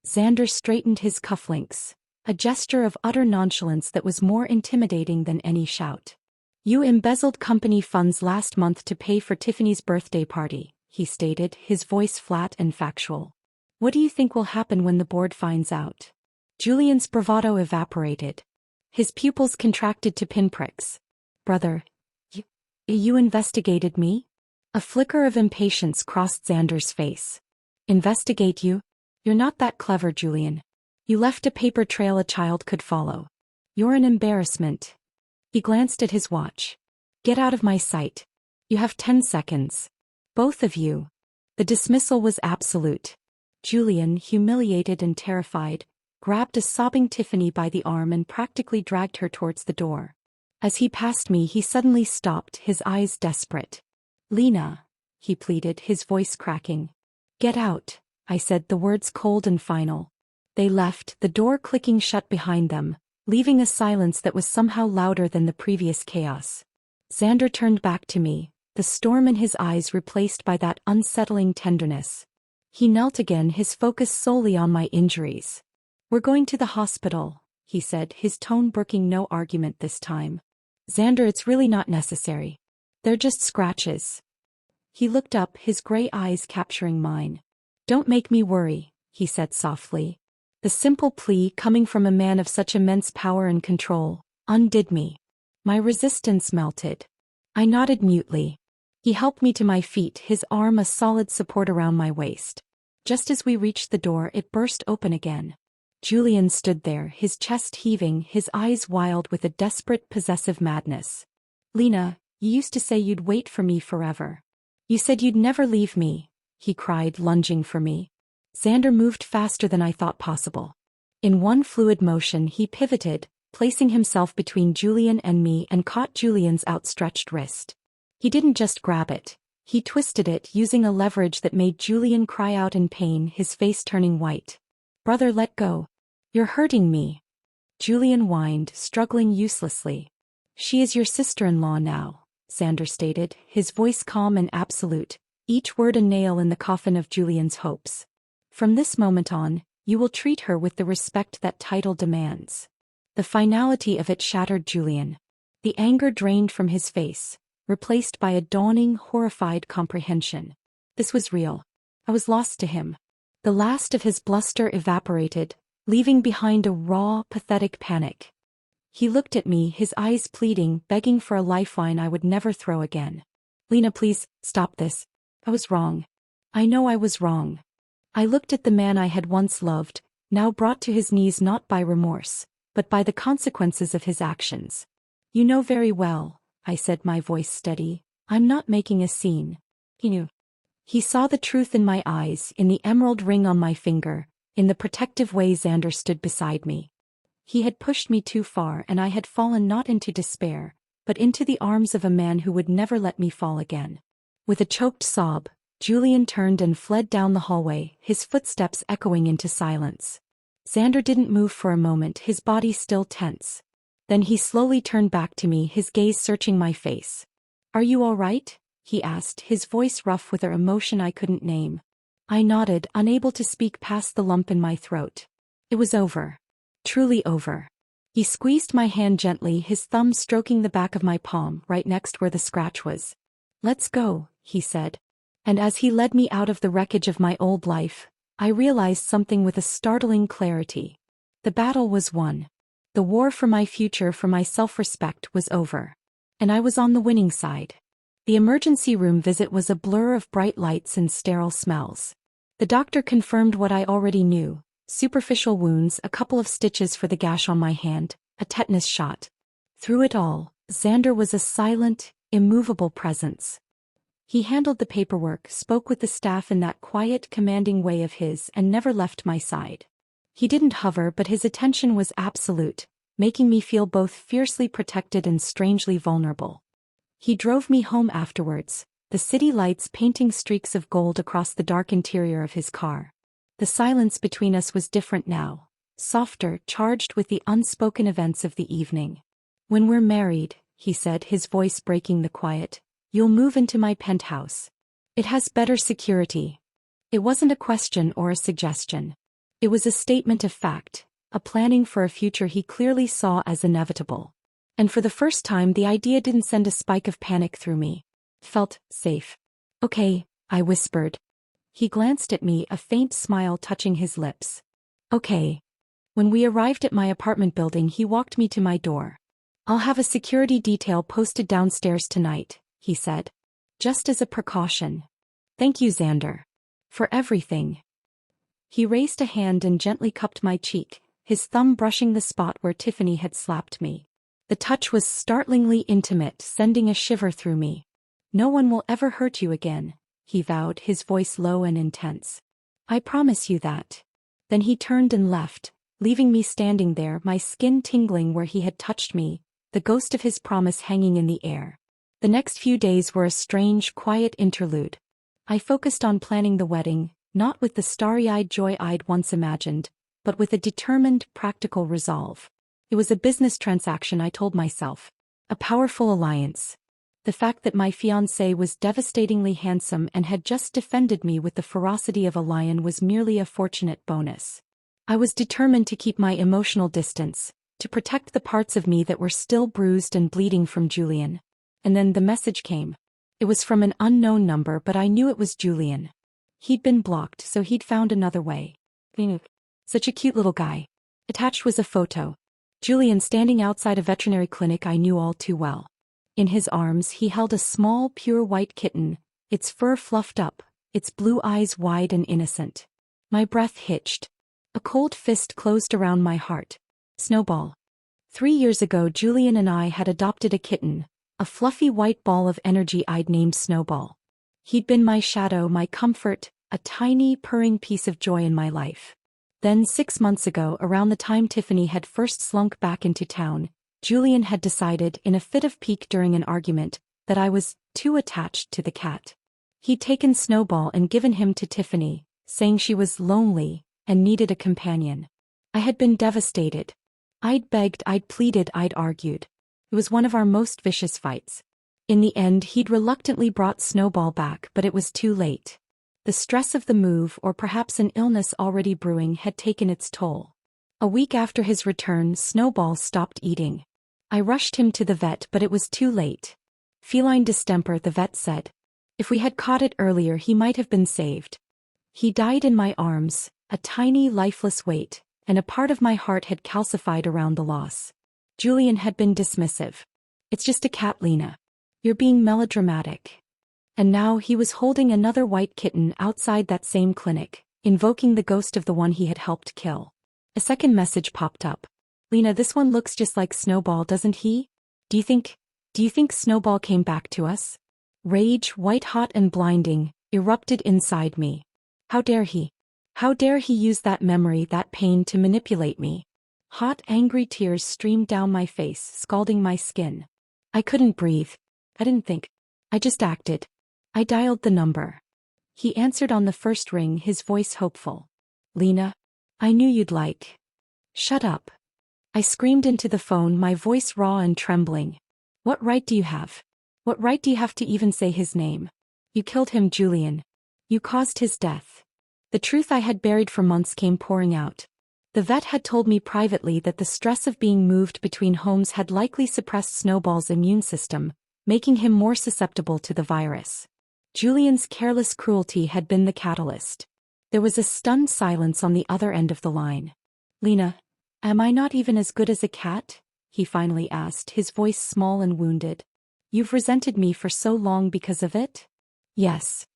Xander straightened his cufflinks, a gesture of utter nonchalance that was more intimidating than any shout. "You embezzled company funds last month to pay for Tiffany's birthday party," he stated, his voice flat and factual. "What do you think will happen when the board finds out?" Julian's bravado evaporated. His pupils contracted to pinpricks. "Brother, you investigated me?" A flicker of impatience crossed Xander's face. "Investigate you? You're not that clever, Julian. You left a paper trail a child could follow. You're an embarrassment." He glanced at his watch. "Get out of my sight. You have 10 seconds. Both of you." The dismissal was absolute. Julian, humiliated and terrified, grabbed a sobbing Tiffany by the arm and practically dragged her towards the door. As he passed me, he suddenly stopped, his eyes desperate. "Lena," he pleaded, his voice cracking. "Get out," I said, the words cold and final. They left, the door clicking shut behind them, leaving a silence that was somehow louder than the previous chaos. Xander turned back to me, the storm in his eyes replaced by that unsettling tenderness. He knelt again, his focus solely on my injuries. "We're going to the hospital," he said, his tone brooking no argument this time. "Xander, it's really not necessary. They're just scratches." He looked up, his gray eyes capturing mine. "Don't make me worry," he said softly. The simple plea, coming from a man of such immense power and control, undid me. My resistance melted. I nodded mutely. He helped me to my feet, his arm a solid support around my waist. Just as we reached the door, it burst open again. Julian stood there, his chest heaving, his eyes wild with a desperate, possessive madness. "Lena, you used to say you'd wait for me forever. You said you'd never leave me," he cried, lunging for me. Xander moved faster than I thought possible. In one fluid motion, he pivoted, placing himself between Julian and me, and caught Julian's outstretched wrist. He didn't just grab it. He twisted it, using a leverage that made Julian cry out in pain, his face turning white. "Brother, let go. You're hurting me." Julian whined, struggling uselessly. "She is your sister-in-law now," Xander stated, his voice calm and absolute, each word a nail in the coffin of Julian's hopes. "From this moment on, you will treat her with the respect that title demands." The finality of it shattered Julian. The anger drained from his face, replaced by a dawning, horrified comprehension. This was real. I was lost to him. The last of his bluster evaporated, leaving behind a raw, pathetic panic. He looked at me, his eyes pleading, begging for a lifeline I would never throw again. Lena, please, stop this. I was wrong. I know I was wrong. I looked at the man I had once loved, now brought to his knees not by remorse, but by the consequences of his actions. You know very well, I said, my voice steady, I'm not making a scene. He knew. He saw the truth in my eyes, in the emerald ring on my finger, in the protective way Xander stood beside me. He had pushed me too far and I had fallen not into despair, but into the arms of a man who would never let me fall again. With a choked sob, Julian turned and fled down the hallway, his footsteps echoing into silence. Xander didn't move for a moment, his body still tense. Then he slowly turned back to me, his gaze searching my face. Are you all right? He asked, his voice rough with an emotion I couldn't name. I nodded, unable to speak past the lump in my throat. It was over. Truly over. He squeezed my hand gently, his thumb stroking the back of my palm, right next where the scratch was. Let's go, he said. And as he led me out of the wreckage of my old life, I realized something with a startling clarity. The battle was won. The war for my future, for my self-respect, was over. And I was on the winning side. The emergency room visit was a blur of bright lights and sterile smells. The doctor confirmed what I already knew: superficial wounds, a couple of stitches for the gash on my hand, a tetanus shot. Through it all, Xander was a silent, immovable presence. He handled the paperwork, spoke with the staff in that quiet, commanding way of his, and never left my side. He didn't hover, but his attention was absolute, making me feel both fiercely protected and strangely vulnerable. He drove me home afterwards, the city lights painting streaks of gold across the dark interior of his car. The silence between us was different now, softer, charged with the unspoken events of the evening. When we're married, he said, his voice breaking the quiet, you'll move into my penthouse. It has better security. It wasn't a question or a suggestion. It was a statement of fact, a planning for a future he clearly saw as inevitable. And for the first time the idea didn't send a spike of panic through me. It felt safe. Okay, I whispered. He glanced at me, a faint smile touching his lips. Okay. When we arrived at my apartment building, he walked me to my door. I'll have a security detail posted downstairs tonight, he said. Just as a precaution. Thank you, Xander. For everything. He raised a hand and gently cupped my cheek, his thumb brushing the spot where Tiffany had slapped me. The touch was startlingly intimate, sending a shiver through me. No one will ever hurt you again, he vowed, his voice low and intense. I promise you that. Then he turned and left, leaving me standing there, my skin tingling where he had touched me, the ghost of his promise hanging in the air. The next few days were a strange, quiet interlude. I focused on planning the wedding, not with the starry-eyed joy I'd once imagined, but with a determined, practical resolve. It was a business transaction, I told myself. A powerful alliance. The fact that my fiancé was devastatingly handsome and had just defended me with the ferocity of a lion was merely a fortunate bonus. I was determined to keep my emotional distance, to protect the parts of me that were still bruised and bleeding from Julian. And then the message came. It was from an unknown number, but I knew it was Julian. He'd been blocked, so he'd found another way. Such a cute little guy. Attached was a photo. Julian standing outside a veterinary clinic I knew all too well. In his arms he held a small, pure white kitten, its fur fluffed up, its blue eyes wide and innocent. My breath hitched. A cold fist closed around my heart. Snowball. 3 years ago Julian and I had adopted a kitten, a fluffy white ball of energy I'd named Snowball. He'd been my shadow, my comfort, a tiny, purring piece of joy in my life. Then 6 months ago, around the time Tiffany had first slunk back into town, Julian had decided, in a fit of pique during an argument, that I was too attached to the cat. He'd taken Snowball and given him to Tiffany, saying she was lonely and needed a companion. I had been devastated. I'd begged, I'd pleaded, I'd argued. It was one of our most vicious fights. In the end, he'd reluctantly brought Snowball back, but it was too late. The stress of the move, or perhaps an illness already brewing, had taken its toll. A week after his return, Snowball stopped eating. I rushed him to the vet, but it was too late. Feline distemper, the vet said. If we had caught it earlier, he might have been saved. He died in my arms, a tiny, lifeless weight, and a part of my heart had calcified around the loss. Julian had been dismissive. It's just a cat, Lena. You're being melodramatic. And now he was holding another white kitten outside that same clinic, invoking the ghost of the one he had helped kill. A second message popped up. Lena, this one looks just like Snowball, doesn't he? Do you think Snowball came back to us? Rage, white-hot and blinding, erupted inside me. How dare he? How dare he use that memory, that pain to manipulate me? Hot, angry tears streamed down my face, scalding my skin. I couldn't breathe. I didn't think. I just acted. I dialed the number. He answered on the first ring, his voice hopeful. Lena, I knew you'd like. Shut up. I screamed into the phone, my voice raw and trembling. What right do you have? What right do you have to even say his name? You killed him, Julian. You caused his death. The truth I had buried for months came pouring out. The vet had told me privately that the stress of being moved between homes had likely suppressed Snowball's immune system, making him more susceptible to the virus. Julian's careless cruelty had been the catalyst. There was a stunned silence on the other end of the line. Lena, am I not even as good as a cat? He finally asked, his voice small and wounded. You've resented me for so long because of it? Yes.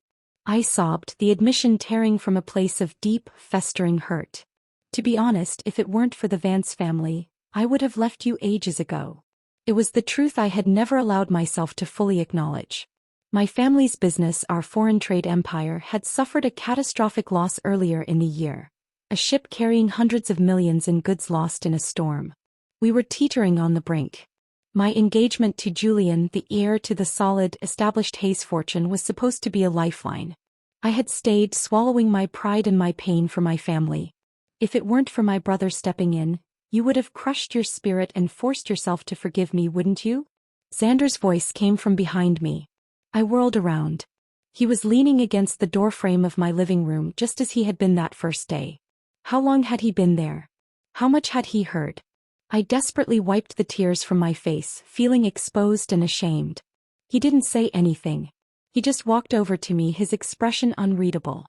I sobbed, the admission tearing from a place of deep, festering hurt. To be honest, if it weren't for the Vance family, I would have left you ages ago. It was the truth I had never allowed myself to fully acknowledge. My family's business, our foreign trade empire, had suffered a catastrophic loss earlier in the year. A ship carrying hundreds of millions in goods lost in a storm. We were teetering on the brink. My engagement to Julian, the heir to the solid, established Hayes fortune, was supposed to be a lifeline. I had stayed, swallowing my pride and my pain for my family. If it weren't for my brother stepping in, you would have crushed your spirit and forced yourself to forgive me, wouldn't you? Xander's voice came from behind me. I whirled around. He was leaning against the doorframe of my living room just as he had been that first day. How long had he been there? How much had he heard? I desperately wiped the tears from my face, feeling exposed and ashamed. He didn't say anything. He just walked over to me, his expression unreadable.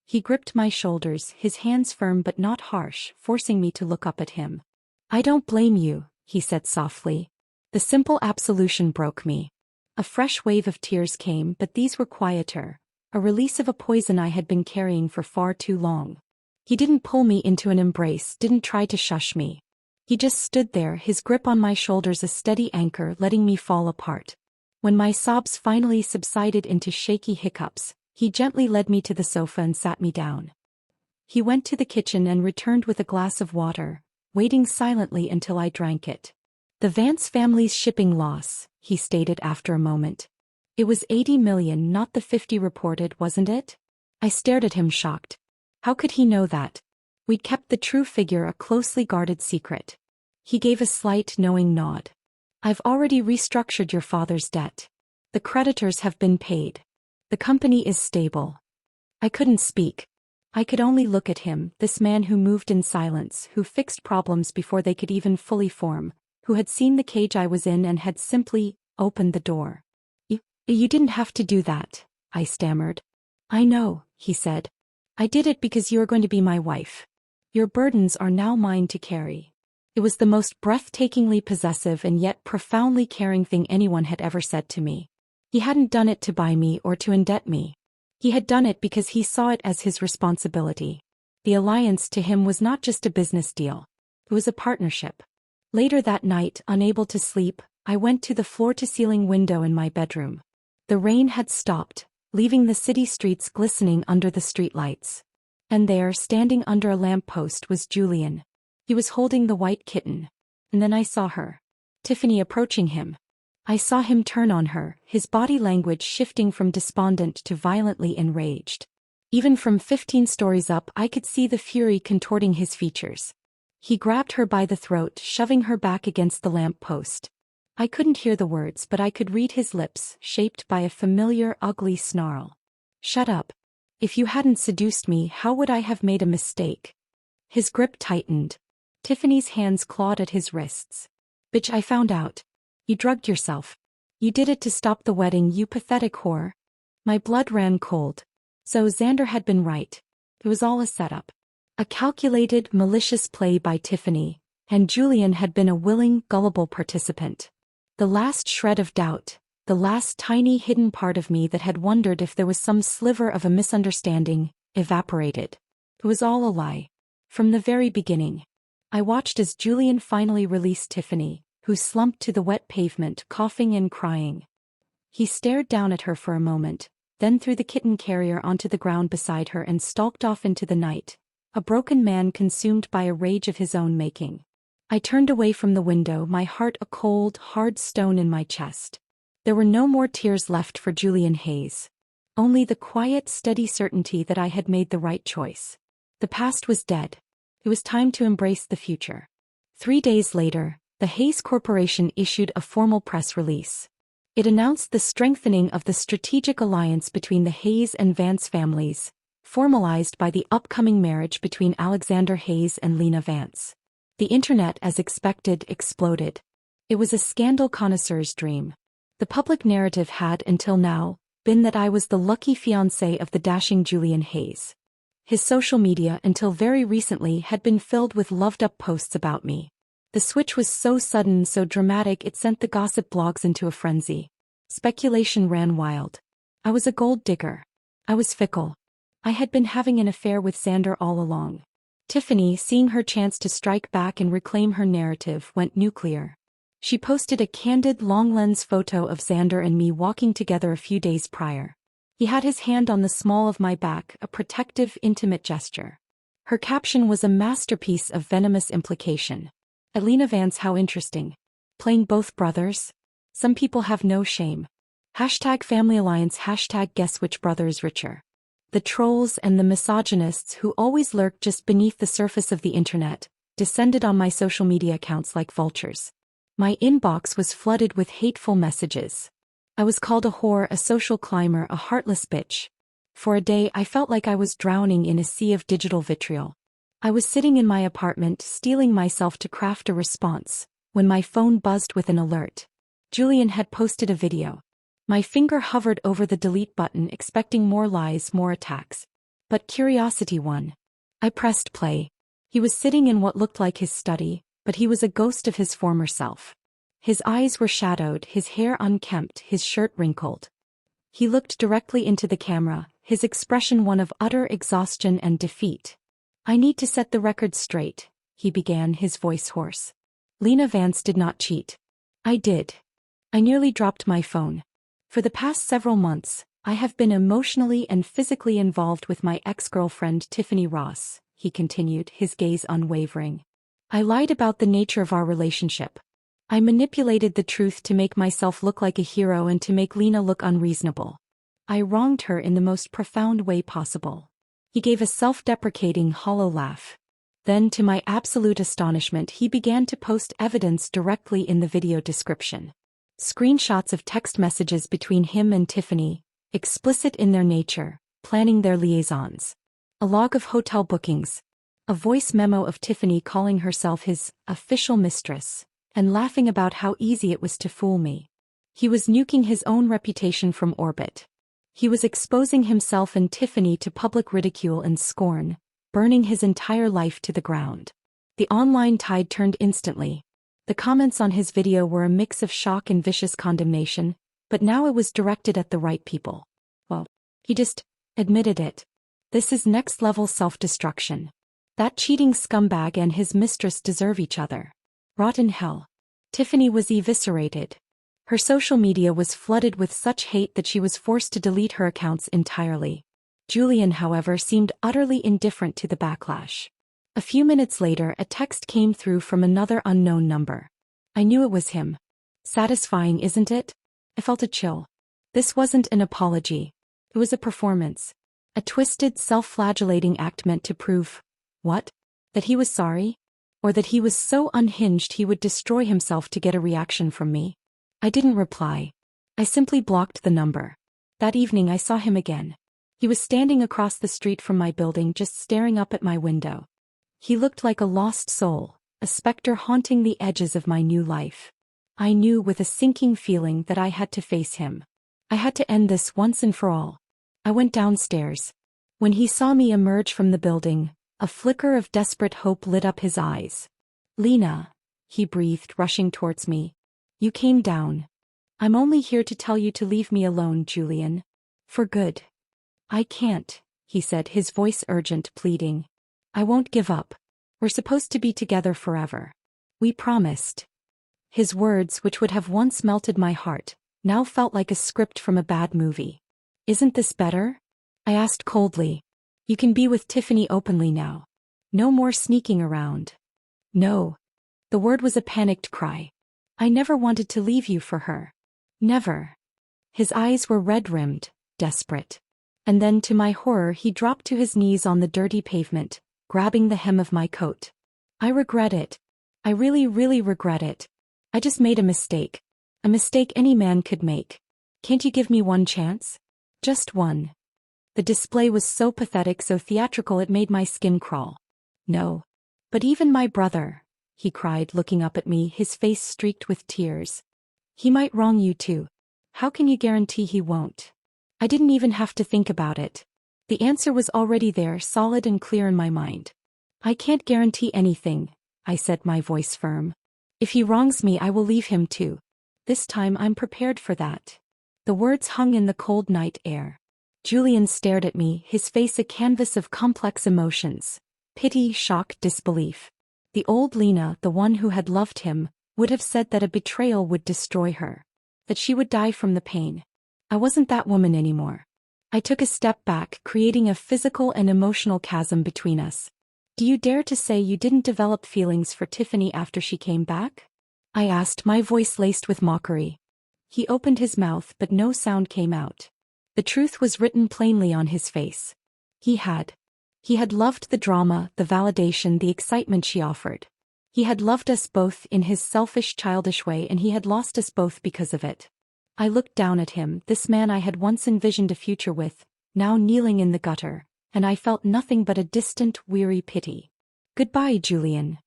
He gripped my shoulders, his hands firm but not harsh, forcing me to look up at him. I don't blame you, he said softly. The simple absolution broke me. A fresh wave of tears came, but these were quieter, a release of a poison I had been carrying for far too long. He didn't pull me into an embrace, didn't try to shush me. He just stood there, his grip on my shoulders a steady anchor, letting me fall apart. When my sobs finally subsided into shaky hiccups, he gently led me to the sofa and sat me down. He went to the kitchen and returned with a glass of water, waiting silently until I drank it. The Vance family's shipping loss, he stated after a moment. It was 80 million, not the 50 reported, wasn't it? I stared at him shocked. How could he know that? We'd kept the true figure a closely guarded secret. He gave a slight, knowing nod. I've already restructured your father's debt. The creditors have been paid. The company is stable. I couldn't speak. I could only look at him, this man who moved in silence, who fixed problems before they could even fully form, who had seen the cage I was in and had simply opened the door. You didn't have to do that, I stammered. I know, he said. I did it because you are going to be my wife. Your burdens are now mine to carry. It was the most breathtakingly possessive and yet profoundly caring thing anyone had ever said to me. He hadn't done it to buy me or to indebt me. He had done it because he saw it as his responsibility. The alliance to him was not just a business deal. It was a partnership. Later that night, unable to sleep, I went to the floor-to-ceiling window in my bedroom. The rain had stopped, leaving the city streets glistening under the streetlights. And there, standing under a lamppost, was Julian. He was holding the white kitten. And then I saw her. Tiffany approaching him. I saw him turn on her, his body language shifting from despondent to violently enraged. Even from 15 stories up, I could see the fury contorting his features. He grabbed her by the throat, shoving her back against the lamppost. I couldn't hear the words, but I could read his lips, shaped by a familiar, ugly snarl. Shut up. If you hadn't seduced me, how would I have made a mistake? His grip tightened. Tiffany's hands clawed at his wrists. Bitch, I found out. You drugged yourself. You did it to stop the wedding, you pathetic whore. My blood ran cold. So Xander had been right. It was all a setup. A calculated, malicious play by Tiffany, And Julian had been a willing, gullible participant. The last shred of doubt, the last tiny hidden part of me that had wondered if there was some sliver of a misunderstanding, evaporated. It was all a lie. From the very beginning. I watched as Julian finally released Tiffany, who slumped to the wet pavement, coughing and crying. He stared down at her for a moment, then threw the kitten carrier onto the ground beside her and stalked off into the night, a broken man consumed by a rage of his own making. I turned away from the window, my heart a cold, hard stone in my chest. There were no more tears left for Julian Hayes. Only the quiet, steady certainty that I had made the right choice. The past was dead. It was time to embrace the future. 3 days later, the Hayes Corporation issued a formal press release. It announced the strengthening of the strategic alliance between the Hayes and Vance families, formalized by the upcoming marriage between Xander Hayes and Lena Vance. The internet, as expected, exploded. It was a scandal connoisseur's dream. The public narrative had, until now, been that I was the lucky fiancé of the dashing Julian Hayes. His social media, until very recently, had been filled with loved-up posts about me. The switch was so sudden, so dramatic, it sent the gossip blogs into a frenzy. Speculation ran wild. I was a gold digger. I was fickle. I had been having an affair with Xander all along. Tiffany, seeing her chance to strike back and reclaim her narrative, went nuclear. She posted a candid, long-lens photo of Xander and me walking together a few days prior. He had his hand on the small of my back, a protective, intimate gesture. Her caption was a masterpiece of venomous implication. Lena Vance, how interesting. Playing both brothers? Some people have no shame. #family alliance, #guess which brother is richer. The trolls and the misogynists who always lurk just beneath the surface of the internet descended on my social media accounts like vultures. My inbox was flooded with hateful messages. I was called a whore, a social climber, a heartless bitch. For a day I felt like I was drowning in a sea of digital vitriol. I was sitting in my apartment, steeling myself to craft a response, when my phone buzzed with an alert. Julian had posted a video. My finger hovered over the delete button, expecting more lies, more attacks. But curiosity won. I pressed play. He was sitting in what looked like his study, but he was a ghost of his former self. His eyes were shadowed, his hair unkempt, his shirt wrinkled. He looked directly into the camera, his expression one of utter exhaustion and defeat. "I need to set the record straight," he began, his voice hoarse. "Lena Vance did not cheat. I did." I nearly dropped my phone. "For the past several months, I have been emotionally and physically involved with my ex-girlfriend Tiffany Ross," he continued, his gaze unwavering. "I lied about the nature of our relationship. I manipulated the truth to make myself look like a hero and to make Lena look unreasonable. I wronged her in the most profound way possible." He gave a self-deprecating, hollow laugh. Then, to my absolute astonishment, he began to post evidence directly in the video description. Screenshots of text messages between him and Tiffany, explicit in their nature, planning their liaisons. A log of hotel bookings. A voice memo of Tiffany calling herself his official mistress, and laughing about how easy it was to fool me. He was nuking his own reputation from orbit. He was exposing himself and Tiffany to public ridicule and scorn, burning his entire life to the ground. The online tide turned instantly. The comments on his video were a mix of shock and vicious condemnation, but now it was directed at the right people. Well, he just admitted it. This is next-level self-destruction. That cheating scumbag and his mistress deserve each other. Rot in hell. Tiffany was eviscerated. Her social media was flooded with such hate that she was forced to delete her accounts entirely. Julian, however, seemed utterly indifferent to the backlash. A few minutes later, a text came through from another unknown number. I knew it was him. Satisfying, isn't it? I felt a chill. This wasn't an apology. It was a performance. A twisted, self-flagellating act meant to prove, what? That he was sorry? Or that he was so unhinged he would destroy himself to get a reaction from me? I didn't reply. I simply blocked the number. That evening I saw him again. He was standing across the street from my building, just staring up at my window. He looked like a lost soul, a specter haunting the edges of my new life. I knew with a sinking feeling that I had to face him. I had to end this once and for all. I went downstairs. When he saw me emerge from the building, a flicker of desperate hope lit up his eyes. Lena, he breathed, rushing towards me. You came down. I'm only here to tell you to leave me alone, Julian. For good. I can't, he said, his voice urgent, pleading. I won't give up. We're supposed to be together forever. We promised. His words, which would have once melted my heart, now felt like a script from a bad movie. Isn't this better? I asked coldly. You can be with Tiffany openly now. No more sneaking around. No. The word was a panicked cry. I never wanted to leave you for her. Never. His eyes were red-rimmed, desperate. And then, to my horror, he dropped to his knees on the dirty pavement, grabbing the hem of my coat. I regret it. I really, really regret it. I just made a mistake. A mistake any man could make. Can't you give me one chance? Just one. The display was so pathetic, so theatrical, it made my skin crawl. No. But even my brother, he cried, looking up at me, his face streaked with tears. He might wrong you too. How can you guarantee he won't? I didn't even have to think about it. The answer was already there, solid and clear in my mind. I can't guarantee anything, I said, my voice firm. If he wrongs me, I will leave him too. This time I'm prepared for that. The words hung in the cold night air. Julian stared at me, his face a canvas of complex emotions. Pity, shock, disbelief. The old Lena, the one who had loved him, would have said that a betrayal would destroy her. That she would die from the pain. I wasn't that woman anymore. I took a step back, creating a physical and emotional chasm between us. Do you dare to say you didn't develop feelings for Tiffany after she came back? I asked, my voice laced with mockery. He opened his mouth, but no sound came out. The truth was written plainly on his face. He had. He had loved the drama, the validation, the excitement she offered. He had loved us both in his selfish, childish way, and he had lost us both because of it. I looked down at him, this man I had once envisioned a future with, now kneeling in the gutter, and I felt nothing but a distant, weary pity. Goodbye, Julian.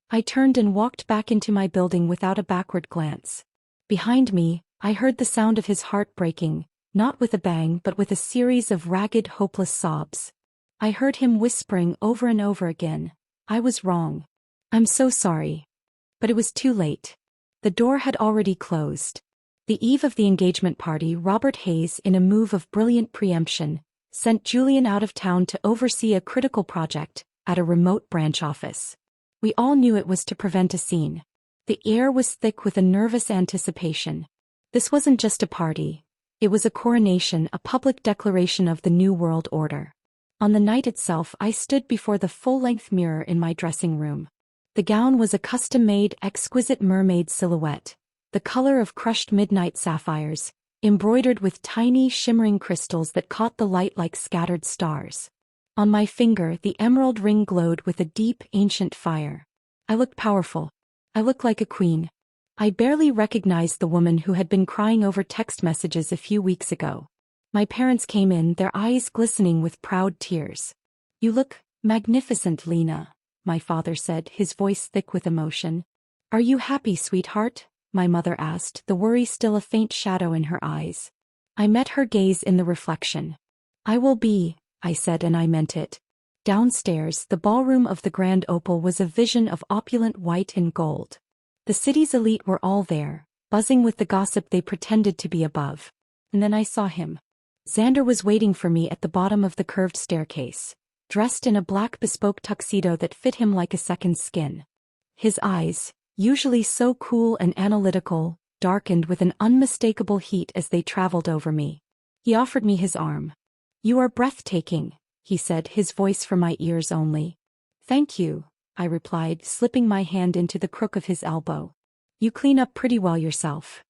I turned and walked back into my building without a backward glance. Behind me, I heard the sound of his heart breaking, not with a bang but with a series of ragged, hopeless sobs. I heard him whispering over and over again, I was wrong. I'm so sorry. But it was too late. The door had already closed. The eve of the engagement party, Robert Hayes, in a move of brilliant preemption, sent Julian out of town to oversee a critical project at a remote branch office. We all knew it was to prevent a scene. The air was thick with a nervous anticipation. This wasn't just a party. It was a coronation, a public declaration of the New World Order. On the night itself, I stood before the full-length mirror in my dressing room. The gown was a custom-made, exquisite mermaid silhouette, the color of crushed midnight sapphires, embroidered with tiny, shimmering crystals that caught the light like scattered stars. On my finger, the emerald ring glowed with a deep, ancient fire. I looked powerful. I looked like a queen. I barely recognized the woman who had been crying over text messages a few weeks ago. My parents came in, their eyes glistening with proud tears. You look magnificent, Lena, my father said, his voice thick with emotion. Are you happy, sweetheart? My mother asked, the worry still a faint shadow in her eyes. I met her gaze in the reflection. I will be, I said, and I meant it. Downstairs, the ballroom of the Grand Opal was a vision of opulent white and gold. The city's elite were all there, buzzing with the gossip they pretended to be above. And then I saw him. Xander was waiting for me at the bottom of the curved staircase, dressed in a black bespoke tuxedo that fit him like a second skin. His eyes, usually so cool and analytical, darkened with an unmistakable heat as they traveled over me. He offered me his arm. You are breathtaking, he said, his voice for my ears only. Thank you, I replied, slipping my hand into the crook of his elbow. You clean up pretty well yourself.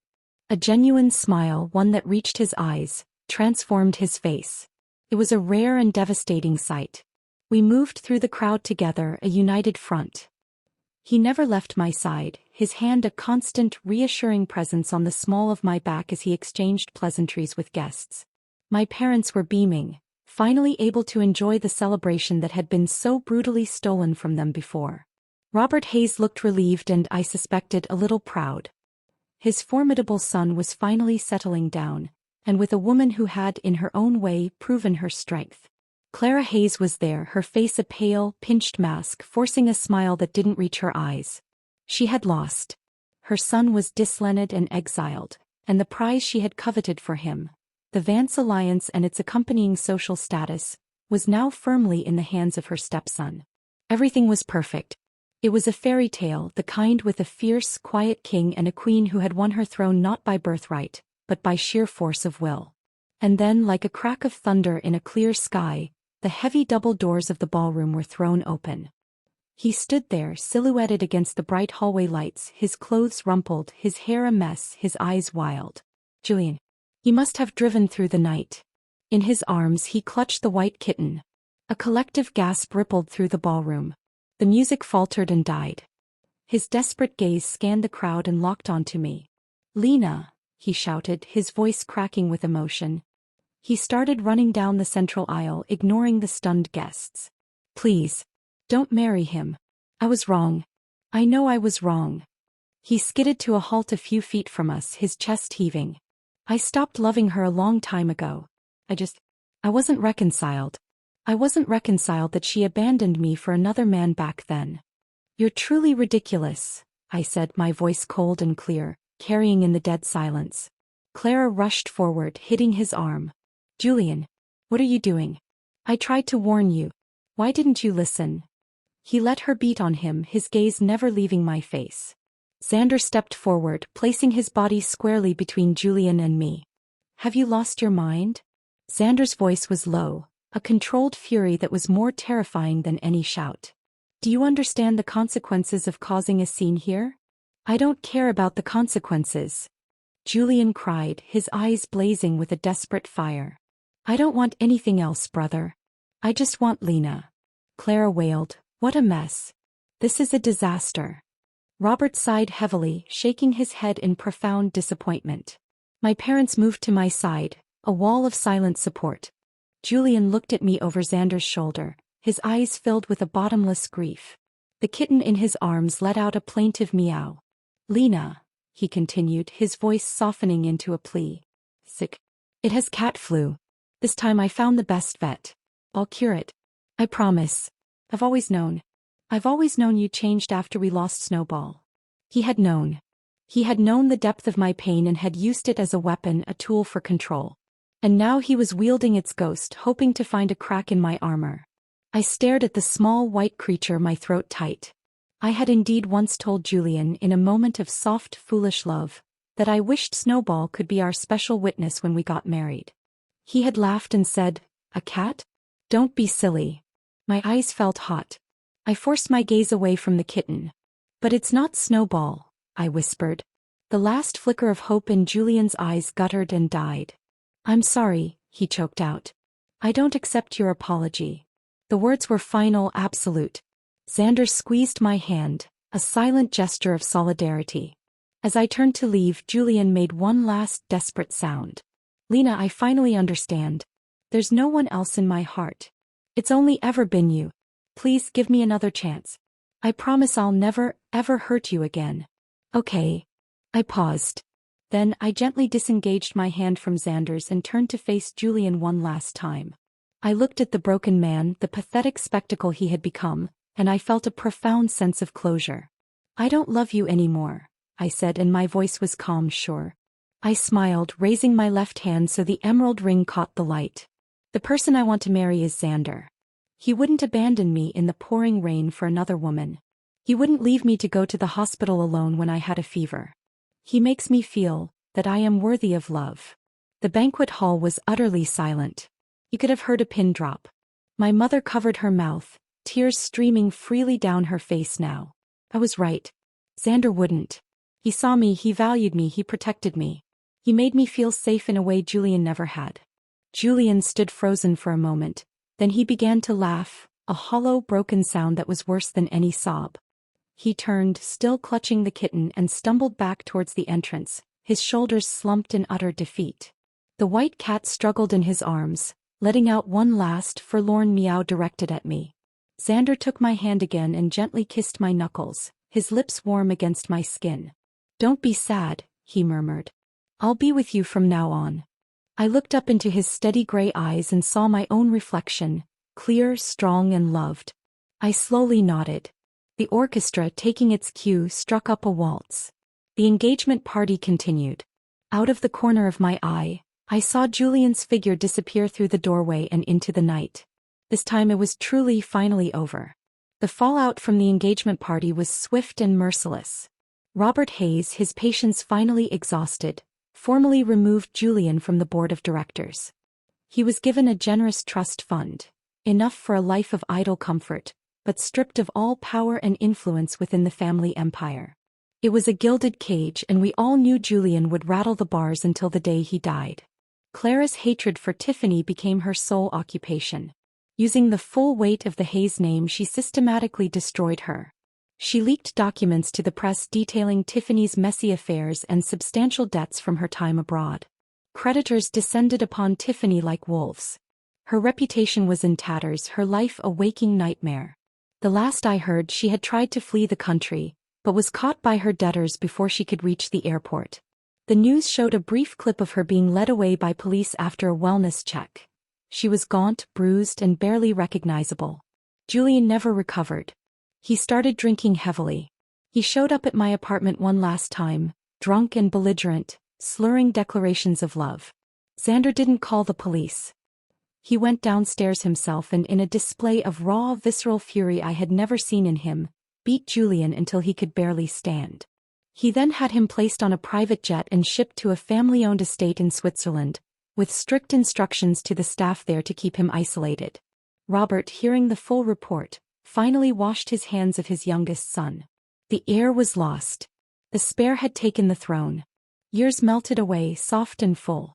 A genuine smile, one that reached his eyes, transformed his face. It was a rare and devastating sight. We moved through the crowd together, a united front. He never left my side, his hand a constant, reassuring presence on the small of my back as he exchanged pleasantries with guests. My parents were beaming, finally able to enjoy the celebration that had been so brutally stolen from them before. Robert Hayes looked relieved and, I suspected, a little proud. His formidable son was finally settling down, and with a woman who had, in her own way, proven her strength. Clara Hayes was there, her face a pale, pinched mask, forcing a smile that didn't reach her eyes. She had lost. Her son was dislened and exiled, and the prize she had coveted for him, the Vance alliance and its accompanying social status, was now firmly in the hands of her stepson. Everything was perfect. It was a fairy tale, the kind with a fierce, quiet king and a queen who had won her throne not by birthright, but by sheer force of will. And then, like a crack of thunder in a clear sky, the heavy double doors of the ballroom were thrown open. He stood there, silhouetted against the bright hallway lights, his clothes rumpled, his hair a mess, his eyes wild. Julian. He must have driven through the night. In his arms he clutched the white kitten. A collective gasp rippled through the ballroom. The music faltered and died. His desperate gaze scanned the crowd and locked onto me. "Lena," he shouted, his voice cracking with emotion. He started running down the central aisle, ignoring the stunned guests. "Please. Don't marry him. I was wrong. I know I was wrong." He skidded to a halt a few feet from us, his chest heaving. "I stopped loving her a long time ago. I wasn't reconciled. I wasn't reconciled that she abandoned me for another man back then." "You're truly ridiculous," I said, my voice cold and clear, carrying in the dead silence. Clara rushed forward, hitting his arm. "Julian, what are you doing? I tried to warn you. Why didn't you listen?" He let her beat on him, his gaze never leaving my face. Xander stepped forward, placing his body squarely between Julian and me. "Have you lost your mind?" Xander's voice was low, a controlled fury that was more terrifying than any shout. "Do you understand the consequences of causing a scene here?" "I don't care about the consequences," Julian cried, his eyes blazing with a desperate fire. "I don't want anything else, brother. I just want Lena." Clara wailed, "What a mess. This is a disaster." Robert sighed heavily, shaking his head in profound disappointment. My parents moved to my side, a wall of silent support. Julian looked at me over Xander's shoulder, his eyes filled with a bottomless grief. The kitten in his arms let out a plaintive meow. "Lena," he continued, his voice softening into a plea. "Sick. It has cat flu. This time I found the best vet. I'll cure it. I promise. I've always known. I've always known you changed after we lost Snowball." He had known. He had known the depth of my pain and had used it as a weapon, a tool for control. And now he was wielding its ghost, hoping to find a crack in my armor. I stared at the small white creature, my throat tight. I had indeed once told Julian, in a moment of soft, foolish love, that I wished Snowball could be our special witness when we got married. He had laughed and said, "A cat? Don't be silly." My eyes felt hot. I forced my gaze away from the kitten. "But it's not Snowball," I whispered. The last flicker of hope in Julian's eyes guttered and died. "I'm sorry," he choked out. "I don't accept your apology." The words were final, absolute. Xander squeezed my hand, a silent gesture of solidarity. As I turned to leave, Julian made one last desperate sound. "Lena, I finally understand. There's no one else in my heart. It's only ever been you. Please give me another chance. I promise I'll never, ever hurt you again." "Okay." I paused. Then I gently disengaged my hand from Xander's and turned to face Julian one last time. I looked at the broken man, the pathetic spectacle he had become, and I felt a profound sense of closure. "I don't love you anymore," I said, and my voice was calm, sure. I smiled, raising my left hand so the emerald ring caught the light. "The person I want to marry is Xander. He wouldn't abandon me in the pouring rain for another woman. He wouldn't leave me to go to the hospital alone when I had a fever. He makes me feel that I am worthy of love." The banquet hall was utterly silent. You could have heard a pin drop. My mother covered her mouth, tears streaming freely down her face now. I was right. Xander wouldn't. He saw me, he valued me, he protected me. He made me feel safe in a way Julian never had. Julian stood frozen for a moment, then he began to laugh, a hollow, broken sound that was worse than any sob. He turned, still clutching the kitten, and stumbled back towards the entrance, his shoulders slumped in utter defeat. The white cat struggled in his arms, letting out one last, forlorn meow directed at me. Xander took my hand again and gently kissed my knuckles, his lips warm against my skin. "Don't be sad," he murmured. "I'll be with you from now on." I looked up into his steady gray eyes and saw my own reflection, clear, strong, and loved. I slowly nodded. The orchestra, taking its cue, struck up a waltz. The engagement party continued. Out of the corner of my eye, I saw Julian's figure disappear through the doorway and into the night. This time it was truly finally over. The fallout from the engagement party was swift and merciless. Robert Hayes, his patience finally exhausted, formally removed Julian from the board of directors. He was given a generous trust fund, enough for a life of idle comfort, but stripped of all power and influence within the family empire. It was a gilded cage, and we all knew Julian would rattle the bars until the day he died. Clara's hatred for Tiffany became her sole occupation. Using the full weight of the Hayes name, she systematically destroyed her. She leaked documents to the press detailing Tiffany's messy affairs and substantial debts from her time abroad. Creditors descended upon Tiffany like wolves. Her reputation was in tatters, her life a waking nightmare. The last I heard, she had tried to flee the country, but was caught by her debtors before she could reach the airport. The news showed a brief clip of her being led away by police after a wellness check. She was gaunt, bruised, and barely recognizable. Julian never recovered. He started drinking heavily. He showed up at my apartment one last time, drunk and belligerent, slurring declarations of love. Xander didn't call the police. He went downstairs himself and, in a display of raw, visceral fury I had never seen in him, beat Julian until he could barely stand. He then had him placed on a private jet and shipped to a family-owned estate in Switzerland, with strict instructions to the staff there to keep him isolated. Robert, hearing the full report, finally washed his hands of his youngest son. The heir was lost. The spare had taken the throne. Years melted away, soft and full.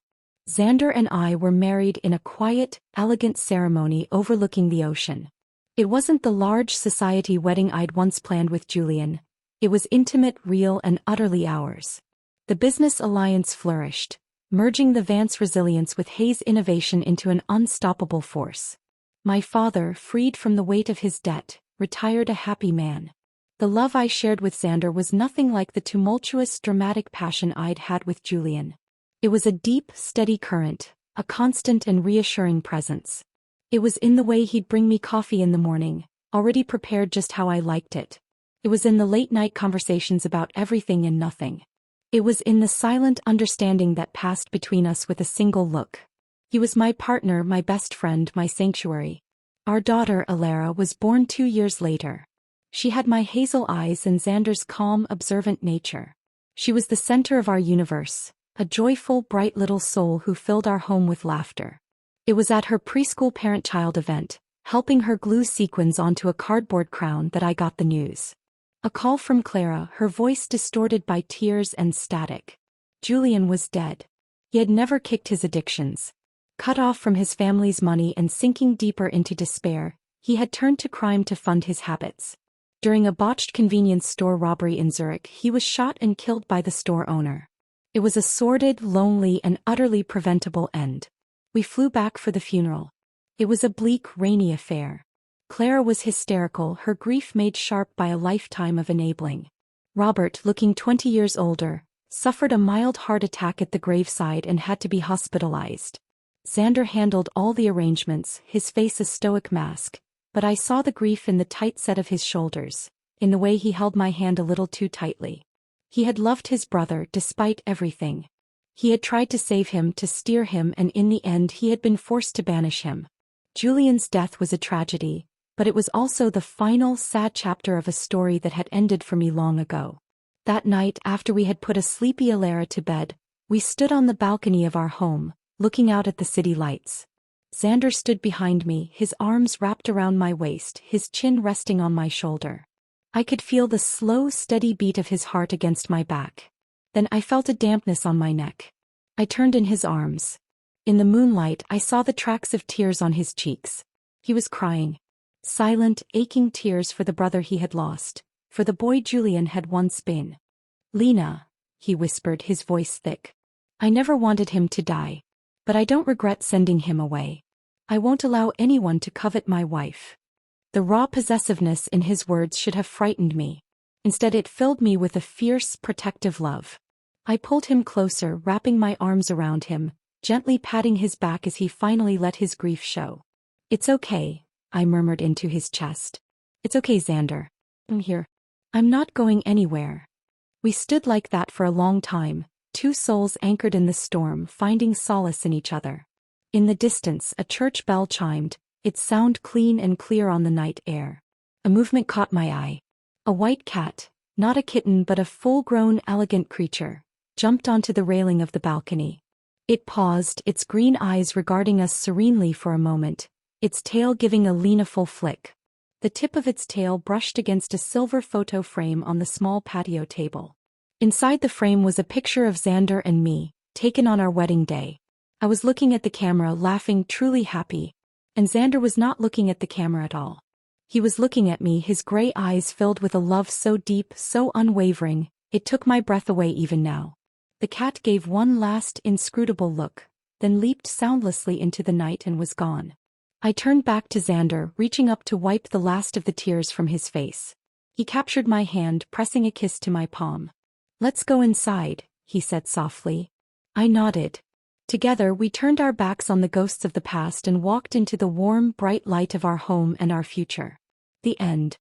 Xander and I were married in a quiet, elegant ceremony overlooking the ocean. It wasn't the large society wedding I'd once planned with Julian. It was intimate, real, and utterly ours. The business alliance flourished, merging the Vance resilience with Hayes' innovation into an unstoppable force. My father, freed from the weight of his debt, retired a happy man. The love I shared with Xander was nothing like the tumultuous, dramatic passion I'd had with Julian. It was a deep, steady current, a constant and reassuring presence. It was in the way he'd bring me coffee in the morning, already prepared just how I liked it. It was in the late-night conversations about everything and nothing. It was in the silent understanding that passed between us with a single look. He was my partner, my best friend, my sanctuary. Our daughter, Alara, was born 2 years later. She had my hazel eyes and Xander's calm, observant nature. She was the center of our universe, a joyful, bright little soul who filled our home with laughter. It was at her preschool parent-child event, helping her glue sequins onto a cardboard crown, that I got the news. A call from Clara, her voice distorted by tears and static. Julian was dead. He had never kicked his addictions. Cut off from his family's money and sinking deeper into despair, he had turned to crime to fund his habits. During a botched convenience store robbery in Zurich, he was shot and killed by the store owner. It was a sordid, lonely, and utterly preventable end. We flew back for the funeral. It was a bleak, rainy affair. Clara was hysterical, her grief made sharp by a lifetime of enabling. Robert, looking 20 years older, suffered a mild heart attack at the graveside and had to be hospitalized. Xander handled all the arrangements, his face a stoic mask, but I saw the grief in the tight set of his shoulders, in the way he held my hand a little too tightly. He had loved his brother despite everything. He had tried to save him, to steer him, and in the end he had been forced to banish him. Julian's death was a tragedy, but it was also the final, sad chapter of a story that had ended for me long ago. That night, after we had put a sleepy Alara to bed, we stood on the balcony of our home, looking out at the city lights. Xander stood behind me, his arms wrapped around my waist, his chin resting on my shoulder. I could feel the slow, steady beat of his heart against my back. Then I felt a dampness on my neck. I turned in his arms. In the moonlight, I saw the tracks of tears on his cheeks. He was crying. Silent, aching tears for the brother he had lost, for the boy Julian had once been. "Lena," he whispered, his voice thick. "I never wanted him to die. But I don't regret sending him away. I won't allow anyone to covet my wife." The raw possessiveness in his words should have frightened me. Instead, it filled me with a fierce, protective love. I pulled him closer, wrapping my arms around him, gently patting his back as he finally let his grief show. "It's okay," I murmured into his chest. "It's okay, Xander. I'm here. I'm not going anywhere. We stood like that for a long time, two souls anchored in the storm, finding solace in each other. In the distance, a church bell chimed, its sound clean and clear on the night air. A movement caught my eye. A white cat, not a kitten but a full-grown, elegant creature, jumped onto the railing of the balcony. It paused, its green eyes regarding us serenely for a moment, its tail giving a lean-full flick. The tip of its tail brushed against a silver photo frame on the small patio table. Inside the frame was a picture of Xander and me, taken on our wedding day. I was looking at the camera, laughing, truly happy. And Xander was not looking at the camera at all. He was looking at me, his gray eyes filled with a love so deep, so unwavering, it took my breath away even now. The cat gave one last, inscrutable look, then leaped soundlessly into the night and was gone. I turned back to Xander, reaching up to wipe the last of the tears from his face. He captured my hand, pressing a kiss to my palm. "Let's go inside," he said softly. I nodded. Together we turned our backs on the ghosts of the past and walked into the warm, bright light of our home and our future. The end.